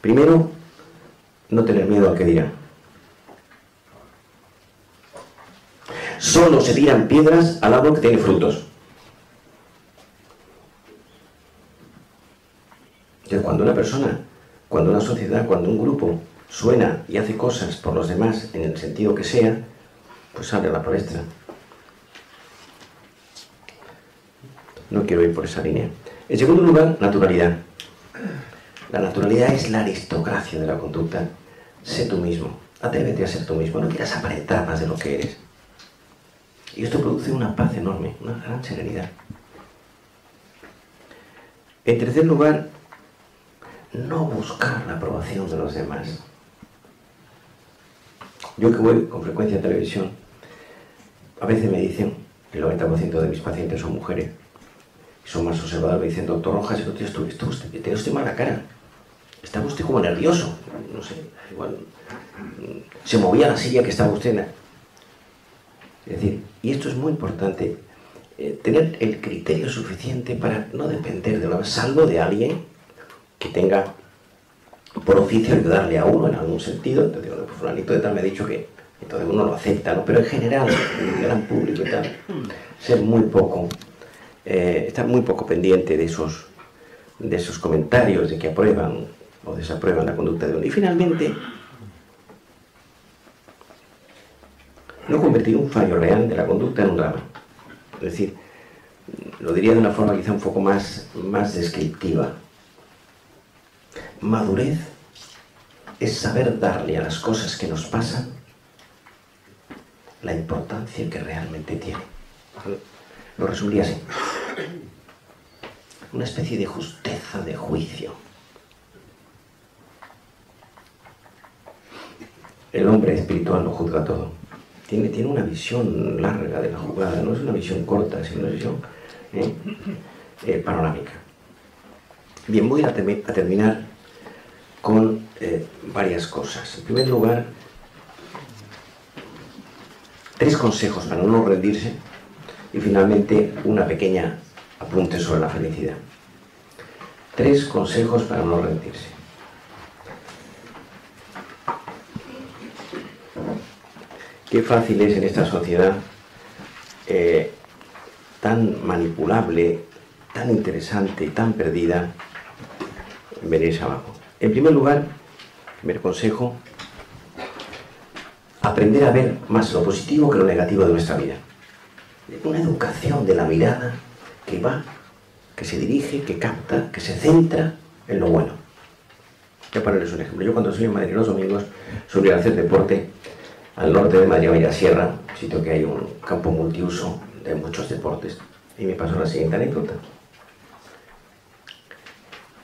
Primero, no tener miedo al que dirán. Solo se tiran piedras al árbol que tiene frutos. Entonces, cuando una persona, cuando una sociedad, cuando un grupo suena y hace cosas por los demás en el sentido que sea, pues sale a la palestra. No quiero ir por esa línea. En segundo lugar, naturalidad. La naturalidad es la aristocracia de la conducta. Sé tú mismo. Atrévete a ser tú mismo. No quieras aparentar más de lo que eres. Y esto produce una paz enorme, una gran serenidad. En tercer lugar, no buscar la aprobación de los demás. Yo que voy con frecuencia a televisión, a veces me dicen, el 90% de mis pacientes son mujeres, y son más observadores, me dicen, doctor Rojas, tiene usted mala cara, estaba usted como nervioso, no sé, igual, se movía la silla que estaba usted en. Es decir, y esto es muy importante, tener el criterio suficiente para no depender de una salvo de alguien que tenga por oficio ayudarle a uno en algún sentido. Entonces, bueno, pues fulanito de tal me ha dicho que entonces uno lo acepta, ¿no? Pero en general, el gran público y tal, ser muy poco, estar muy poco pendiente de esos comentarios de que aprueban o desaprueban la conducta de uno. Y finalmente, no convertir un fallo real de la conducta en un drama. Es decir, lo diría de una forma quizá un poco más descriptiva. Madurez es saber darle a las cosas que nos pasan la importancia que realmente tienen. Lo resumiría así. Una especie de justeza de juicio. El hombre espiritual lo juzga todo. Tiene una visión larga de la jugada, no es una visión corta, sino una visión panorámica. Bien, voy a terminar con varias cosas. En primer lugar, 3 consejos para no rendirse y finalmente una pequeña apunte sobre la felicidad. 3 consejos para no rendirse. Qué fácil es en esta sociedad tan manipulable, tan interesante y tan perdida venirse abajo. En primer lugar, primer consejo, aprender a ver más lo positivo que lo negativo de nuestra vida. Una educación de la mirada que va, que se dirige, que capta, que se centra en lo bueno. Voy a ponerles un ejemplo. Yo cuando soy en Madrid los domingos suelo ir a hacer deporte al norte de Madrid, a Villasierra, sitio que hay un campo multiuso de muchos deportes. Y me pasó la siguiente anécdota.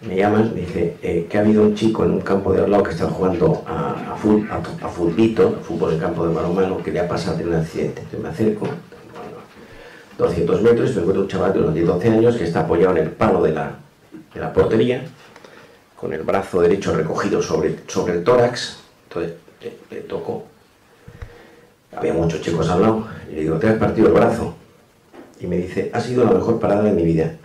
Me llaman, me dice que ha habido un chico en un campo de al lado que está jugando a futbito, fútbol en campo de mano a mano, que le ha pasado de un accidente. Entonces me acerco, 200 metros, y me encuentro un chaval de unos 10-12 años que está apoyado en el palo de la portería, con el brazo derecho recogido sobre el tórax. Entonces le toco. Había muchos chicos al lado, y le digo, ¿te has partido el brazo? Y me dice, ha sido la mejor parada de mi vida.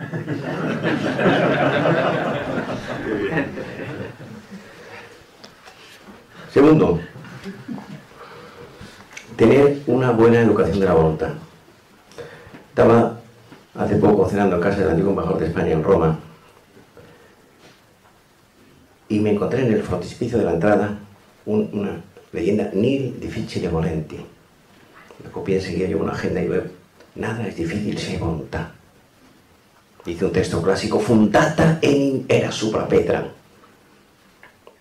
Segundo, tener una buena educación de la voluntad. Estaba hace poco cenando en casa del antiguo embajador de España en Roma y me encontré en el frontispicio de la entrada una leyenda Nil difficile volenti. Me copié enseguida, llevo una agenda y veo, nada es difícil si hay voluntad. Dice un texto clásico, fundata enim era supra Petra.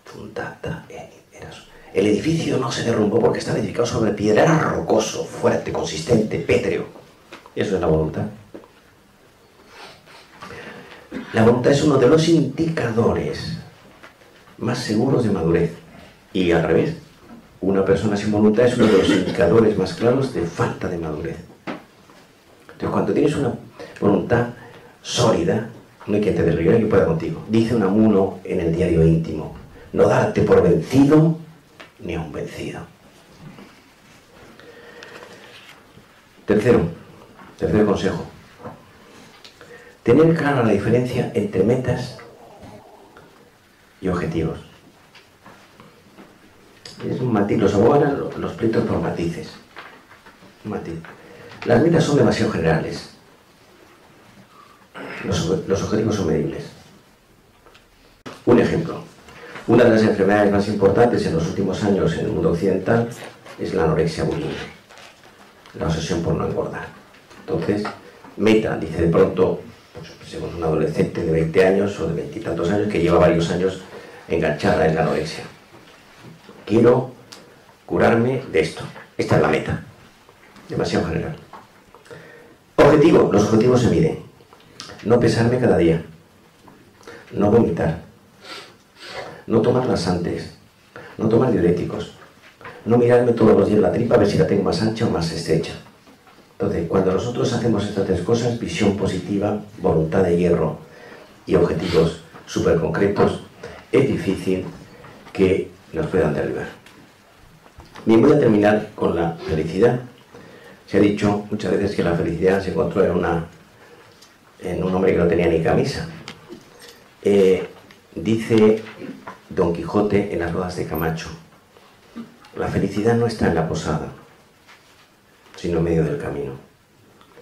Fundata enim era supra. El edificio no se derrumbó porque estaba edificado sobre piedra, era rocoso, fuerte, consistente, pétreo. Eso es la voluntad. La voluntad es uno de los indicadores más seguros de madurez. Y al revés, una persona sin voluntad es uno de los indicadores más claros de falta de madurez. Entonces, cuando tienes una voluntad sólida, no hay quien te derribe, que pueda contigo. Dice Unamuno en el diario íntimo, no darte por vencido ni a un vencido. Tercer consejo. Tener clara la diferencia entre metas y objetivos. Es un matiz, los abogados los pleitos por matices. Un matiz. Las metas son demasiado generales. Los objetivos son medibles. Un ejemplo. Una de las enfermedades más importantes en los últimos años en el mundo occidental es la anorexia bulimia. La obsesión por no engordar. Entonces, meta, dice de pronto, pues pensemos un adolescente de 20 años o de 20 y tantos años que lleva varios años enganchada en la anorexia. Quiero curarme de esto. Esta es la meta. Demasiado general. Objetivo. Los objetivos se miden. No pesarme cada día. No vomitar. No tomar laxantes. No tomar diuréticos. No mirarme todos los días la tripa a ver si la tengo más ancha o más estrecha. Entonces, cuando nosotros hacemos estas 3 cosas, visión positiva, voluntad de hierro y objetivos súper concretos, es difícil que nos puedan derribar. Bien, voy a terminar con la felicidad. Se ha dicho muchas veces que la felicidad se encontró en un hombre que no tenía ni camisa. Dice Don Quijote en las bodas de Camacho, la felicidad no está en la posada, sino en medio del camino.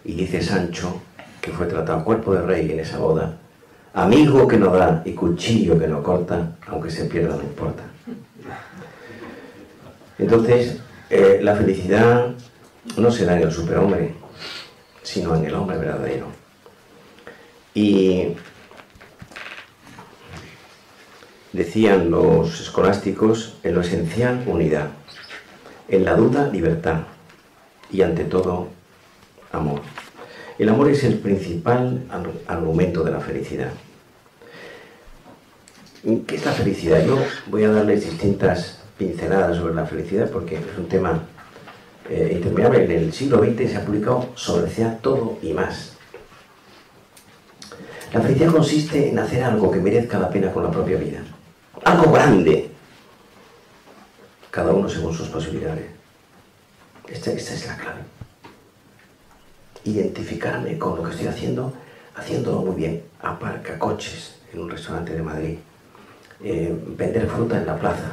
Y dice Sancho, que fue tratado cuerpo de rey en esa boda, amigo que no da y cuchillo que no corta, aunque se pierda no importa. Entonces, la felicidad no se da en el superhombre, sino en el hombre verdadero. Y decían los escolásticos, en lo esencial, unidad. En la duda, libertad. Y ante todo, amor. El amor es el principal argumento de la felicidad. ¿Qué es la felicidad? Yo voy a darles distintas pinceladas sobre la felicidad porque es un tema interminable. En el siglo XX se ha publicado sobre todo y más. La felicidad consiste en hacer algo que merezca la pena con la propia vida. algo grande, cada uno según sus posibilidades. Esta es la clave. Identificarme con lo que estoy haciendo, haciéndolo muy bien. Aparca coches en un restaurante de Madrid, vender fruta en la plaza,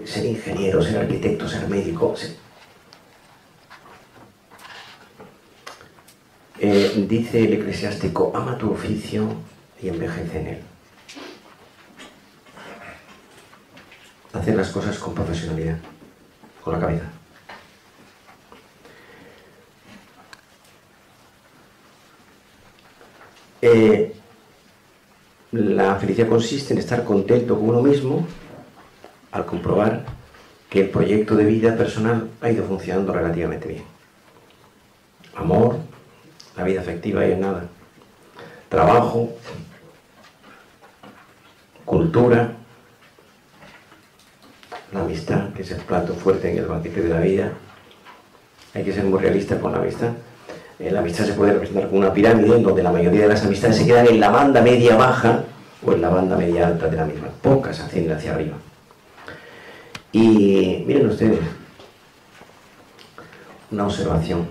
ser ingeniero, ser arquitecto, ser médico. Dice el eclesiástico, ama tu oficio y envejece en él. Hacer las cosas con profesionalidad, con la cabeza. La felicidad consiste en estar contento con uno mismo al comprobar que el proyecto de vida personal ha ido funcionando relativamente bien. Amor, la vida afectiva y en nada. Trabajo, cultura, la amistad, que es el plato fuerte en el banquete de la vida. Hay que ser muy realista con la amistad. La amistad se puede representar como una pirámide en donde la mayoría de las amistades se quedan en la banda media baja o en la banda media alta de la misma. Pocas ascienden hacia arriba. Y miren ustedes, una observación.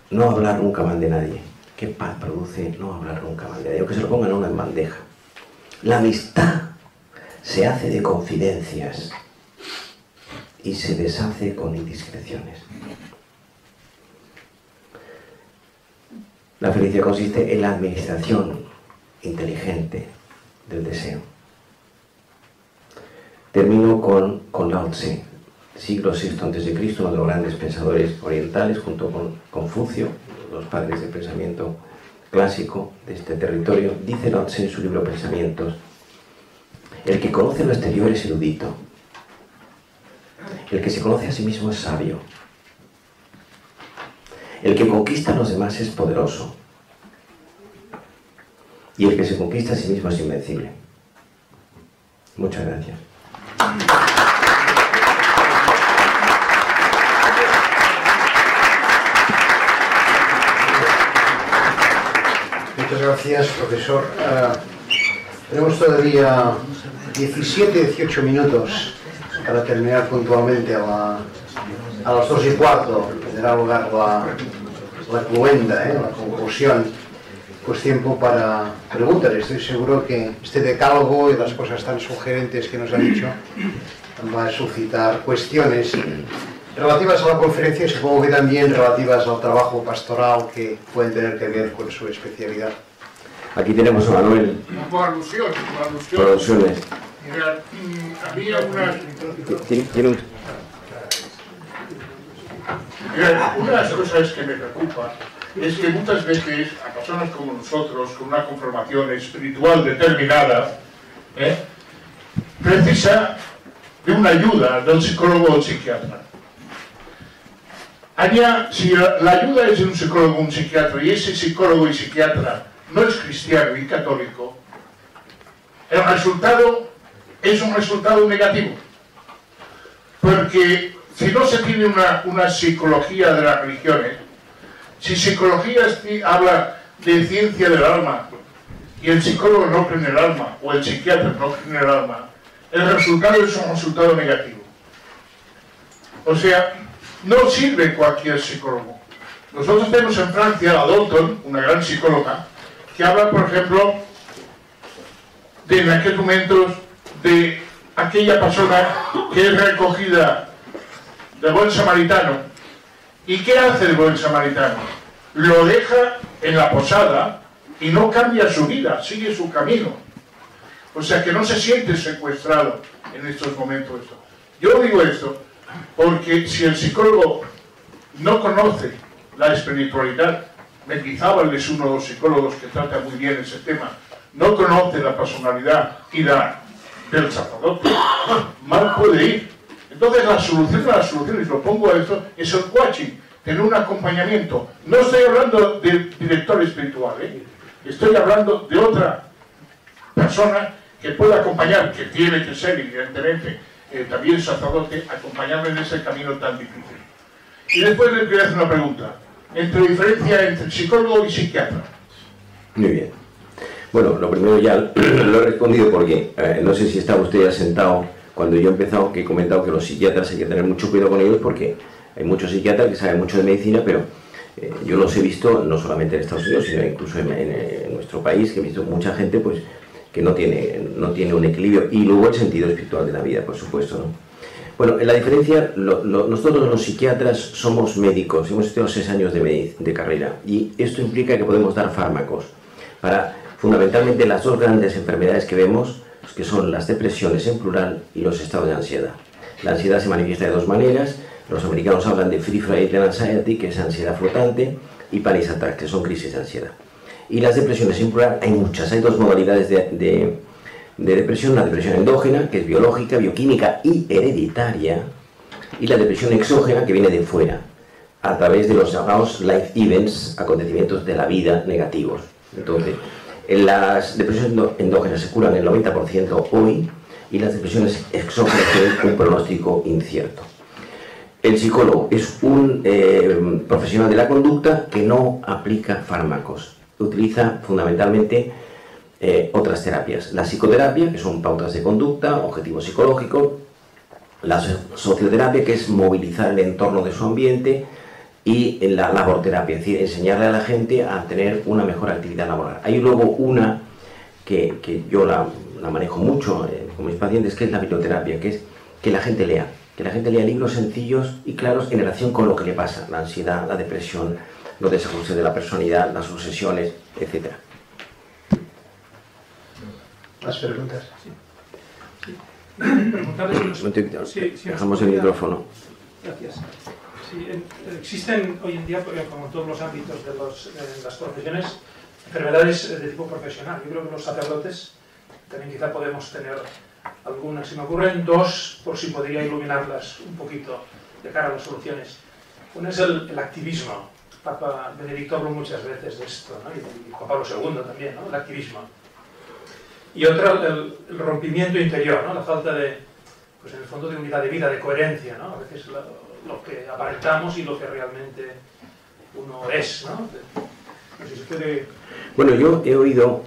No hablar nunca mal de nadie. ¿Qué paz produce no hablar nunca mal de nadie? O que se lo pongan a uno en bandeja. La amistad se hace de confidencias y se deshace con indiscreciones. La felicidad consiste en la administración inteligente del deseo. Termino con Lao Tse, siglo VI a.C., uno de los grandes pensadores orientales, junto con Confucio, los padres del pensamiento clásico de este territorio. Dice Lao Tse en su libro Pensamientos: el que conoce lo exterior es erudito, el que se conoce a sí mismo es sabio, el que conquista a los demás es poderoso y el que se conquista a sí mismo es invencible. Muchas gracias. Muchas gracias, profesor. Tenemos todavía 17-18 minutos para terminar puntualmente a las 2:15. Tendrá lugar la cluenda, la conclusión. Pues tiempo para preguntas. Estoy seguro que este decálogo y las cosas tan sugerentes que nos ha dicho va a suscitar cuestiones relativas a la conferencia y supongo que también relativas al trabajo pastoral que pueden tener que ver con su especialidad. Aquí tenemos a Manuel. Por alusión. Producciones. Mira, había una de las cosas que me preocupa es que muchas veces a personas como nosotros, con una conformación espiritual determinada, precisa de una ayuda del psicólogo o del psiquiatra. Allá, si la ayuda es de un psicólogo o un psiquiatra y ese psicólogo y psiquiatra no es cristiano y católico, el resultado es un resultado negativo. Porque si no se tiene una psicología de las religiones, si psicología habla de ciencia del alma y el psicólogo no cree en el alma o el psiquiatra no cree en el alma, el resultado es un resultado negativo. O sea, no sirve cualquier psicólogo. Nosotros tenemos en Francia a Dalton, una gran psicóloga, que habla, por ejemplo, de en aquellos momentos de aquella persona que es recogida del buen samaritano. ¿Y qué hace el buen samaritano? Lo deja en la posada y no cambia su vida, sigue su camino. O sea que no se siente secuestrado en estos momentos. Yo digo esto porque si el psicólogo no conoce la espiritualidad, Mendizábal es uno de los psicólogos que trata muy bien ese tema, no conoce la personalidad y del sacerdote, mal puede ir. Entonces la solución, y lo pongo a esto, es el coaching, tener un acompañamiento. No estoy hablando del director espiritual, estoy hablando de otra persona que pueda acompañar, que tiene que ser evidentemente también sacerdote, acompañarme en ese camino tan difícil. Y después le quería hacer una pregunta, diferencia entre psicólogo y psiquiatra. Muy bien. Bueno, lo primero ya lo he respondido porque no sé si estaba usted ya sentado cuando yo he empezado, que he comentado que los psiquiatras hay que tener mucho cuidado con ellos porque hay muchos psiquiatras que saben mucho de medicina, pero yo los he visto no solamente en Estados Unidos, sino incluso en nuestro país, que he visto mucha gente pues que no tiene un equilibrio, y luego el sentido espiritual de la vida, por supuesto, ¿no? Bueno, la diferencia, nosotros los psiquiatras somos médicos, hemos estudiado 6 años de carrera, y esto implica que podemos dar fármacos para fundamentalmente las dos grandes enfermedades que vemos, que son las depresiones en plural y los estados de ansiedad. La ansiedad se manifiesta de dos maneras. Los americanos hablan de free floating anxiety, que es ansiedad flotante, y panic attack, que son crisis de ansiedad. Y las depresiones en plural hay muchas, hay dos modalidades de depresión: la depresión endógena, que es biológica, bioquímica y hereditaria, y la depresión exógena, que viene de fuera, a través de los llamados life events, acontecimientos de la vida negativos. Entonces, las depresiones endógenas se curan el 90% hoy, y las depresiones exógenas tienen un pronóstico incierto. El psicólogo es un profesional de la conducta que no aplica fármacos, utiliza fundamentalmente otras terapias. La psicoterapia, que son pautas de conducta, objetivos psicológicos; la socioterapia, que es movilizar el entorno de su ambiente; y la laborterapia, es decir, enseñarle a la gente a tener una mejor actividad laboral. Hay luego una que yo la manejo mucho con mis pacientes, que es la biblioterapia, que es que la gente lea libros sencillos y claros en relación con lo que le pasa: la ansiedad, la depresión, los desajustes de la personalidad, las obsesiones, etc. ¿Más preguntas? Dejamos el micrófono. Gracias. Sí, existen hoy en día, como en todos los ámbitos de las profesiones, enfermedades de tipo profesional. Yo creo que los sacerdotes también quizá podemos tener algunas. Se me ocurren dos, por si podría iluminarlas un poquito de cara a las soluciones. Una es el activismo. Papa Benedicto habló muchas veces de esto, ¿no? Y Juan Pablo II también, ¿no? El activismo. Y otra, el rompimiento interior, ¿no? La falta de, pues en el fondo, de unidad de vida, de coherencia, ¿no? A veces lo que aparentamos y lo que realmente uno es, ¿no? No sé si puede... Bueno, yo he oído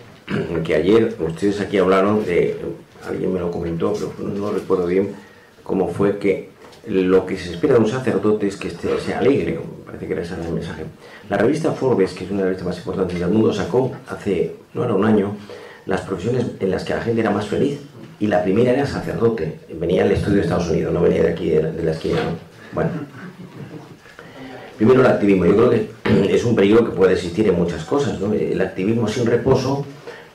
que ayer ustedes aquí hablaron de, alguien me lo comentó, pero no recuerdo bien cómo fue, que lo que se espera de un sacerdote es que sea alegre. Me parece que era ese el mensaje. La revista Forbes, que es una de las revistas más importantes del mundo, sacó hace, no era un año, las profesiones en las que la gente era más feliz, y la primera era sacerdote. Venía del estudio de Estados Unidos, no venía de aquí, de la esquina, ¿no? Bueno, primero el activismo. Yo creo que es un peligro que puede existir en muchas cosas, ¿no? El activismo sin reposo,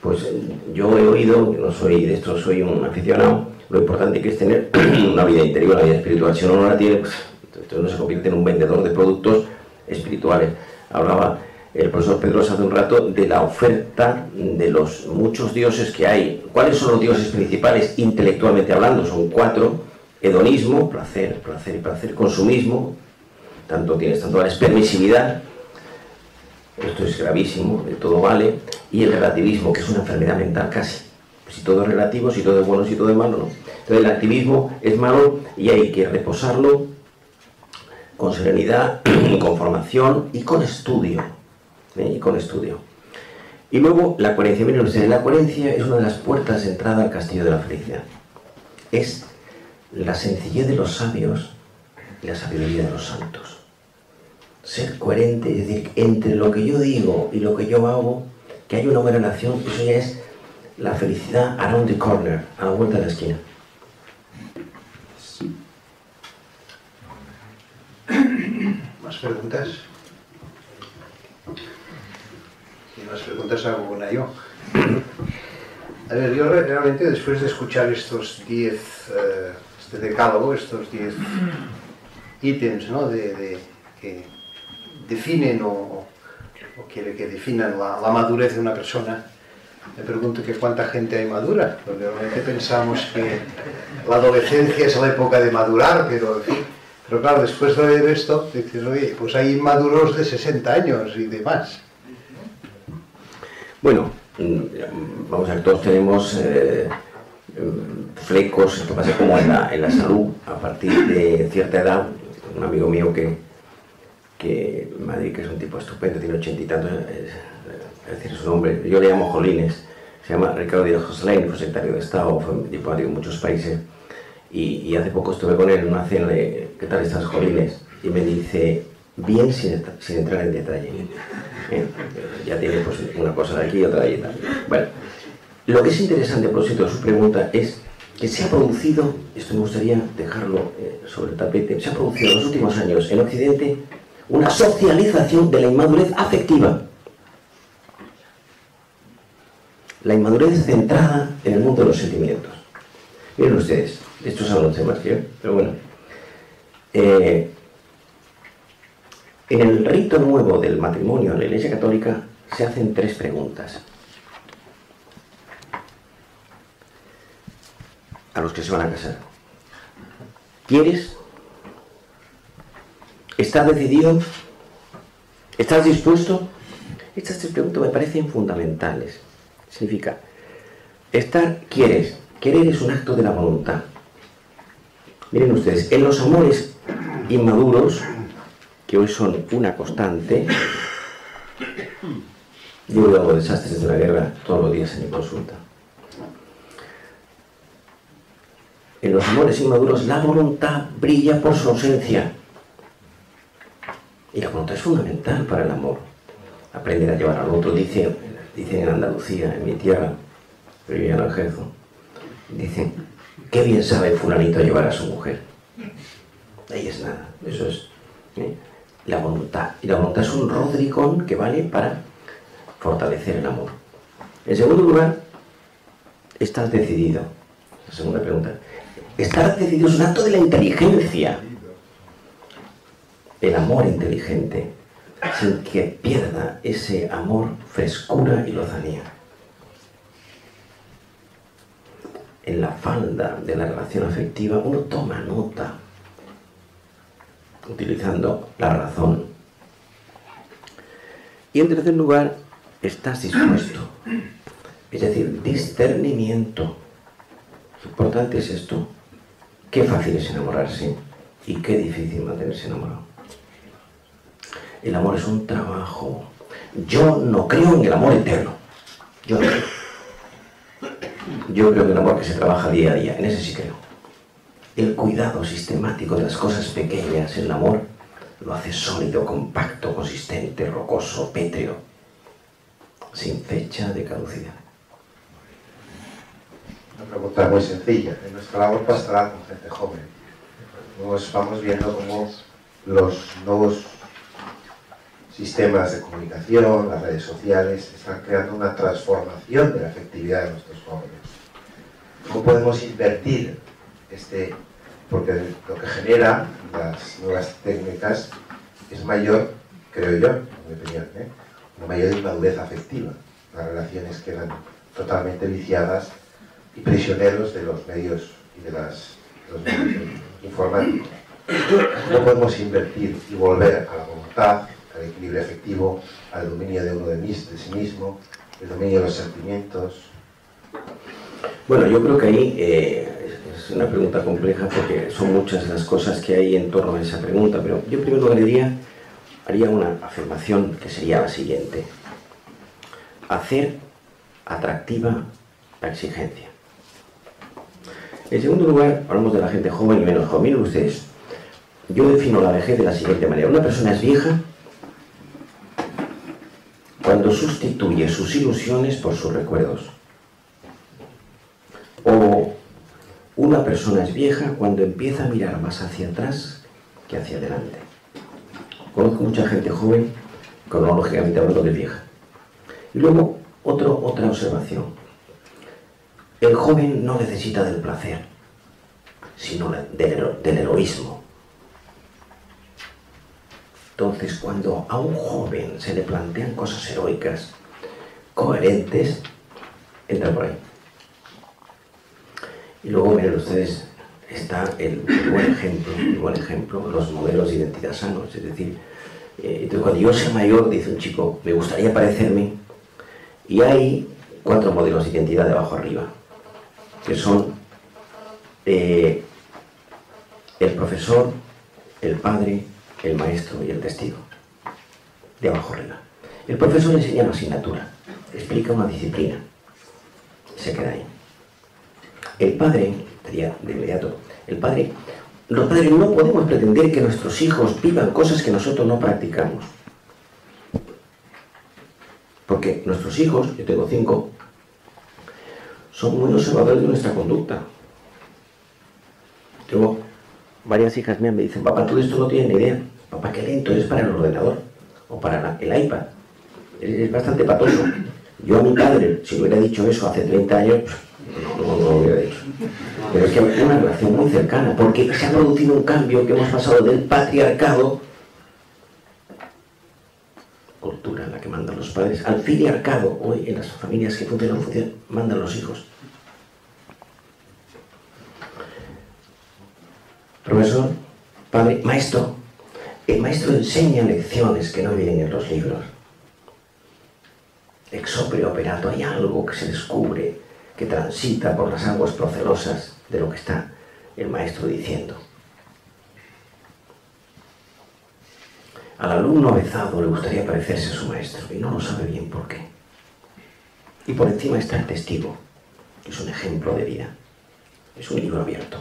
pues yo he oído, no soy de esto, soy un aficionado, lo importante que es tener una vida interior, una vida espiritual. Si uno no la tiene, pues entonces uno se convierte en un vendedor de productos espirituales. Hablaba el profesor Pedrosa hace un rato de la oferta de los muchos dioses que hay. ¿Cuáles son los dioses principales intelectualmente hablando? Son 4: hedonismo, placer, placer y placer; consumismo, tienes tanto la permisividad, esto es gravísimo, de todo vale; y el relativismo, que es una enfermedad mental casi. Si todo es relativo, si todo es bueno, si todo es malo, no. Entonces el activismo es malo y hay que reposarlo con serenidad, con formación y con estudio. Y luego la coherencia. Miren ustedes, la coherencia es una de las puertas de entrada al castillo de la felicidad. Es la sencillez de los sabios y la sabiduría de los santos. Ser coherente, es decir, entre lo que yo digo y lo que yo hago, que hay una buena relación. Eso ya es la felicidad around the corner, a la vuelta de la esquina. ¿Más preguntas? Si no más preguntas, hago una yo. A ver, yo realmente, después de escuchar estos 10, este decálogo, estos 10 ítems, ¿no? Que definen o que definan la madurez de una persona, me pregunto que cuánta gente hay madura, porque realmente pensamos que la adolescencia es la época de madurar, pero en fin. Pero claro, después de ver esto, dices, oye, pues hay inmaduros de 60 años y demás. Bueno, vamos a ver, todos tenemos flecos. Esto pasa como en la salud. A partir de cierta edad, un amigo mío que en Madrid, que es un tipo estupendo, tiene 80 y tantos, es decir, su nombre, yo le llamo Jolines, se llama Ricardo Díaz Joselain, fue secretario de Estado, fue diplomático en muchos países, y hace poco estuve con él en una cena de ¿qué tal estás, Jolines? Y me dice, bien sin entrar en detalle. Ya tiene pues una cosa de aquí y otra de allí también. Bueno, lo que es interesante, por cierto, de su pregunta es que se ha producido, esto me gustaría dejarlo sobre el tapete, se ha producido en los últimos años en Occidente una socialización de la inmadurez afectiva. La inmadurez centrada en el mundo de los sentimientos. Miren ustedes, esto es algo más que yo, pero bueno. En el rito nuevo del matrimonio en la Iglesia Católica se hacen 3 preguntas a los que se van a casar. ¿Quieres? ¿Estás decidido? ¿Estás dispuesto? Estas 3 preguntas me parecen fundamentales. Significa, ¿quieres? Querer es un acto de la voluntad. Miren ustedes, en los amores inmaduros, que hoy son una constante, yo veo los desastres de la guerra todos los días en mi consulta. En los amores inmaduros la voluntad brilla por su ausencia. Y la voluntad es fundamental para el amor. Aprender a llevar al otro, dicen en Andalucía, en mi tierra, pero yo ya no ejerzo, dicen, qué bien sabe fulanito llevar a su mujer. Ahí es nada, eso es la voluntad. Y la voluntad es un rodrigón que vale para fortalecer el amor. En segundo lugar, ¿estás decidido? La segunda pregunta. Estar decidido es un acto de la inteligencia. El amor inteligente, sin que pierda ese amor frescura y lozanía. En la falda de la relación afectiva uno toma nota, utilizando la razón. Y en tercer lugar, estás dispuesto. Es decir, discernimiento. Lo importante es esto. Qué fácil es enamorarse y qué difícil mantenerse enamorado. El amor es un trabajo. Yo no creo en el amor eterno. Yo no creo. Yo creo en el amor que se trabaja día a día. En ese sí creo. El cuidado sistemático de las cosas pequeñas, el amor, lo hace sólido, compacto, consistente, rocoso, pétreo, sin fecha de caducidad. Una pregunta muy sencilla. En nuestra labor pastoral con gente joven, nos vamos viendo cómo los nuevos sistemas de comunicación, las redes sociales, están creando una transformación de la afectividad de nuestros jóvenes. ¿Cómo podemos invertir porque lo que genera las nuevas técnicas es mayor, creo yo, en mi opinión, una mayor inmadurez afectiva? Las relaciones quedan totalmente viciadas y prisioneros de los medios y de los medios informáticos. ¿Cómo podemos invertir y volver a la voluntad, al equilibrio afectivo, al dominio de uno de sí mismo, el dominio de los sentimientos? Bueno, yo creo que ahí es una pregunta compleja porque son muchas las cosas que hay en torno a esa pregunta, pero yo en primer lugar haría una afirmación que sería la siguiente. Hacer atractiva la exigencia. En segundo lugar, hablamos de la gente joven y menos joven. Miren ustedes, yo defino la vejez de la siguiente manera. Una persona es vieja cuando sustituye sus ilusiones por sus recuerdos. O una persona es vieja cuando empieza a mirar más hacia atrás que hacia adelante. Conozco mucha gente joven, cronológicamente hablando, de vieja. Y luego, otra observación. El joven no necesita del placer, sino del heroísmo. Entonces, cuando a un joven se le plantean cosas heroicas, coherentes, entra por ahí. Y luego, miren ustedes, está el buen ejemplo, los modelos de identidad sanos. Es decir, entonces cuando yo sea mayor, dice un chico, me gustaría parecerme, y hay 4 modelos de identidad de abajo arriba, que son el profesor, el padre, el maestro y el testigo, de abajo arriba. El profesor enseña una asignatura, explica una disciplina. se queda ahí. El padre, diría de inmediato, los padres no podemos pretender que nuestros hijos vivan cosas que nosotros no practicamos. Porque nuestros hijos, yo tengo 5, son muy observadores de nuestra conducta. Tengo varias hijas mías me dicen, papá, tú de esto no tienes ni idea. Papá, qué lento eres para el ordenador o para el iPad. Es bastante patoso. Yo a mi padre, si hubiera dicho eso hace 30 años, no lo hubiera dicho. Pero es que hay una relación muy cercana, porque se ha producido un cambio que hemos pasado del patriarcado, cultura en la que mandan los padres, al filiarcado. Hoy en las familias que funcionan, mandan los hijos. Profesor, padre, maestro. El maestro enseña lecciones que no vienen en los libros. Ex opere operato, hay algo que se descubre, que transita por las aguas procelosas de lo que está el maestro diciendo. Al alumno avezado le gustaría parecerse a su maestro y no lo sabe bien por qué. Y por encima está el testigo, que es un ejemplo de vida. Es un libro abierto.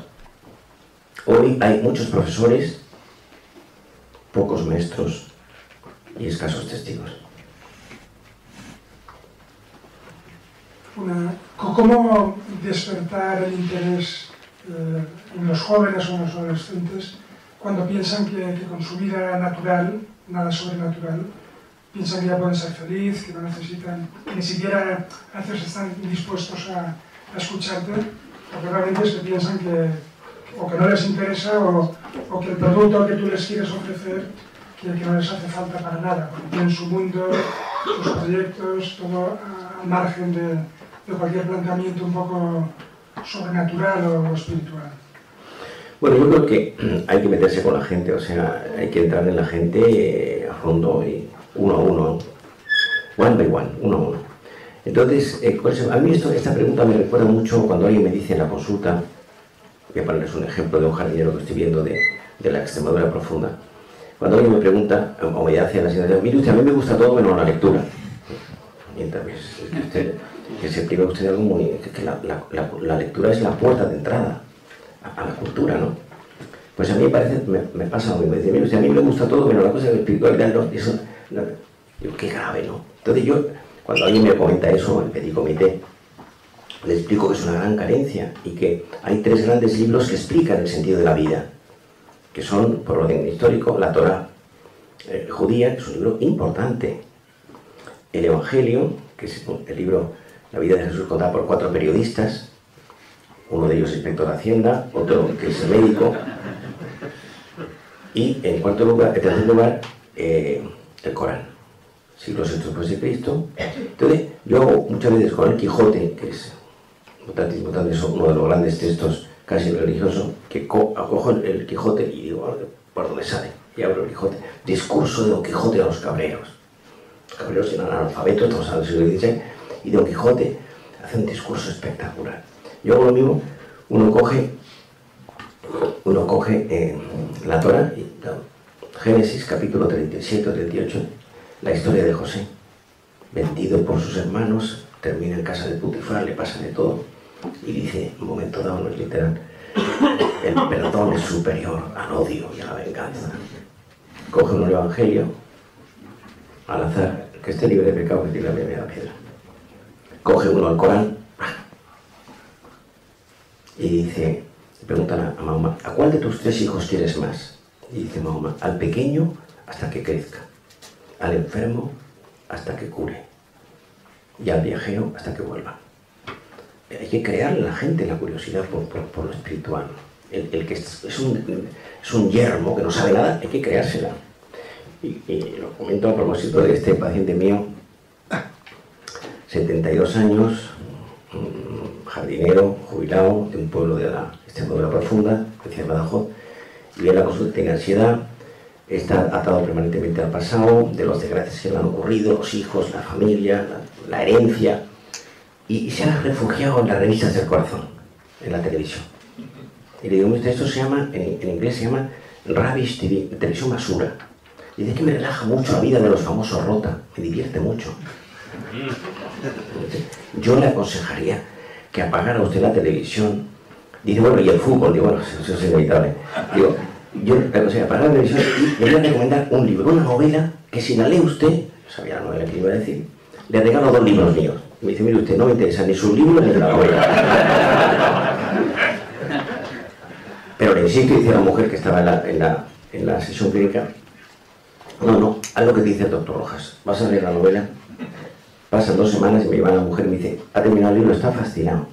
Hoy hay muchos profesores, pocos maestros y escasos testigos. ¿Cómo despertar el interés en los jóvenes o en los adolescentes cuando piensan que con su vida natural, nada sobrenatural, piensan que ya pueden ser felices, que no necesitan, que ni siquiera a veces están dispuestos a escucharte, porque realmente es que piensan que o que no les interesa o que el producto que tú les quieres ofrecer que no les hace falta para nada, porque tienen su mundo, sus proyectos, todo al margen de cualquier planteamiento un poco sobrenatural o espiritual. Bueno, yo creo que hay que meterse con la gente, o sea, hay que entrar en la gente a fondo y uno a uno, one by one, uno a uno. Entonces, a mí esta pregunta me recuerda mucho cuando alguien me dice en la consulta, voy a ponerles un ejemplo de un jardinero que estoy viendo de la Extremadura profunda. Cuando alguien me pregunta, o me hace la siguiente, mire usted, a mí me gusta todo menos la lectura. Mientras que se priva usted de algo muy... que la lectura es la puerta de entrada a la cultura, ¿no? Pues a mí me pasa lo mismo. Me dice, mire usted, a mí me gusta todo menos la cosa de espiritualidad, ¿no? Eso, no. Digo, qué grave, ¿no? Entonces yo, cuando alguien me comenta eso, el petit comité, le explico que es una gran carencia y que hay 3 grandes libros que explican el sentido de la vida, que son, por orden histórico, la Torá judía, que es un libro importante, el Evangelio, que es el libro La vida de Jesús contada por 4 periodistas, uno de ellos inspector de Hacienda, otro que es médico, y en tercer lugar, el Corán, siglos después de Cristo. Entonces, yo hago muchas veces con el Quijote, que es uno de los grandes textos casi religiosos, que cojo el Quijote y digo, ¿por dónde sale? Y abro el Quijote. Discurso de Don Quijote a los cabreros. Los cabreros eran analfabetos, estamos en el siglo XVI, y Don Quijote hace un discurso espectacular. Yo hago lo mismo, uno coge la Torá, Génesis capítulo 37 o 38, la historia de José, vendido por sus hermanos, termina en casa de Putifar, le pasa de todo, y dice, en un momento dado, no es literal, el perdón es superior al odio y a la venganza. Coge uno el Evangelio, al azar, que esté libre de pecado, que tire la primera piedra. Coge uno al Corán, y dice, le preguntan a Mahoma, ¿a cuál de tus 3 hijos quieres más? Y dice Mahoma, al pequeño hasta que crezca, al enfermo hasta que cure, y al viajero hasta que vuelva. Hay que crearle a la gente la curiosidad por lo espiritual. El que es un yermo que no sabe nada, hay que creársela. Y lo comento a propósito de este paciente mío, 72 años, jardinero, jubilado, de un pueblo de la Extremadura profunda, que se llama Badajoz, y en la consulta tiene ansiedad, está atado permanentemente al pasado, de las desgracias que le han ocurrido, los hijos, la familia, la herencia, y se ha refugiado en las revistas del corazón, en la televisión. Y le digo, esto se llama, en inglés se llama Rubbish TV, televisión basura. Y dice que me relaja mucho la vida de los famosos rota, me divierte mucho. Yo le aconsejaría que apagara usted la televisión. Dice, bueno, y el fútbol. Digo, bueno, eso es inevitable. Digo, yo, o sea, apagar la televisión y le voy a recomendar un libro, una novela, que si la lee usted, sabía la novela que iba a decir, le regalo 2 libros míos. Y me dice, mire usted, no me interesa ni sus libros ni la novela. Pero le insisto, dice la mujer que estaba en la sesión clínica, no, algo que dice el doctor Rojas, vas a leer la novela. Pasan 2 semanas y me lleva la mujer y me dice, ha terminado el libro, está fascinado.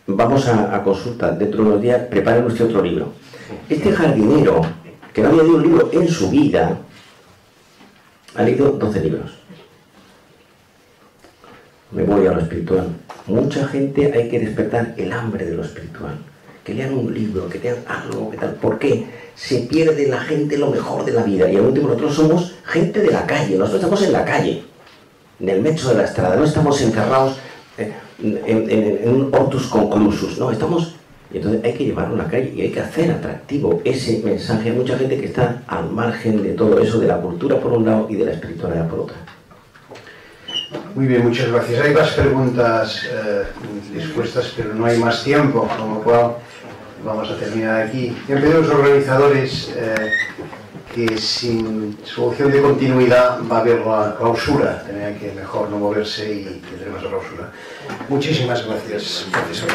Vamos a consulta dentro de unos días, preparen usted otro libro. Este jardinero, que no había leído un libro en su vida, ha leído 12 libros. Me voy a lo espiritual. Mucha gente hay que despertar el hambre de lo espiritual. Que lean un libro, que lean algo, que tal. ¿Por qué? Se pierde la gente lo mejor de la vida. Y al último nosotros somos gente de la calle. Nosotros estamos en la calle, en el metro de la estrada. No estamos encerrados en un hortus conclusus. No, estamos... Y entonces hay que llevarlo a la calle y hay que hacer atractivo ese mensaje. Hay mucha gente que está al margen de todo eso, de la cultura por un lado y de la espiritualidad por otro. Muy bien, muchas gracias. Hay más preguntas dispuestas, pero no hay más tiempo, con lo cual vamos a terminar aquí. Y han pedido los organizadores que sin solución de continuidad va a haber la clausura. Tendrían que mejor no moverse y tendremos la clausura. Muchísimas gracias, profesor.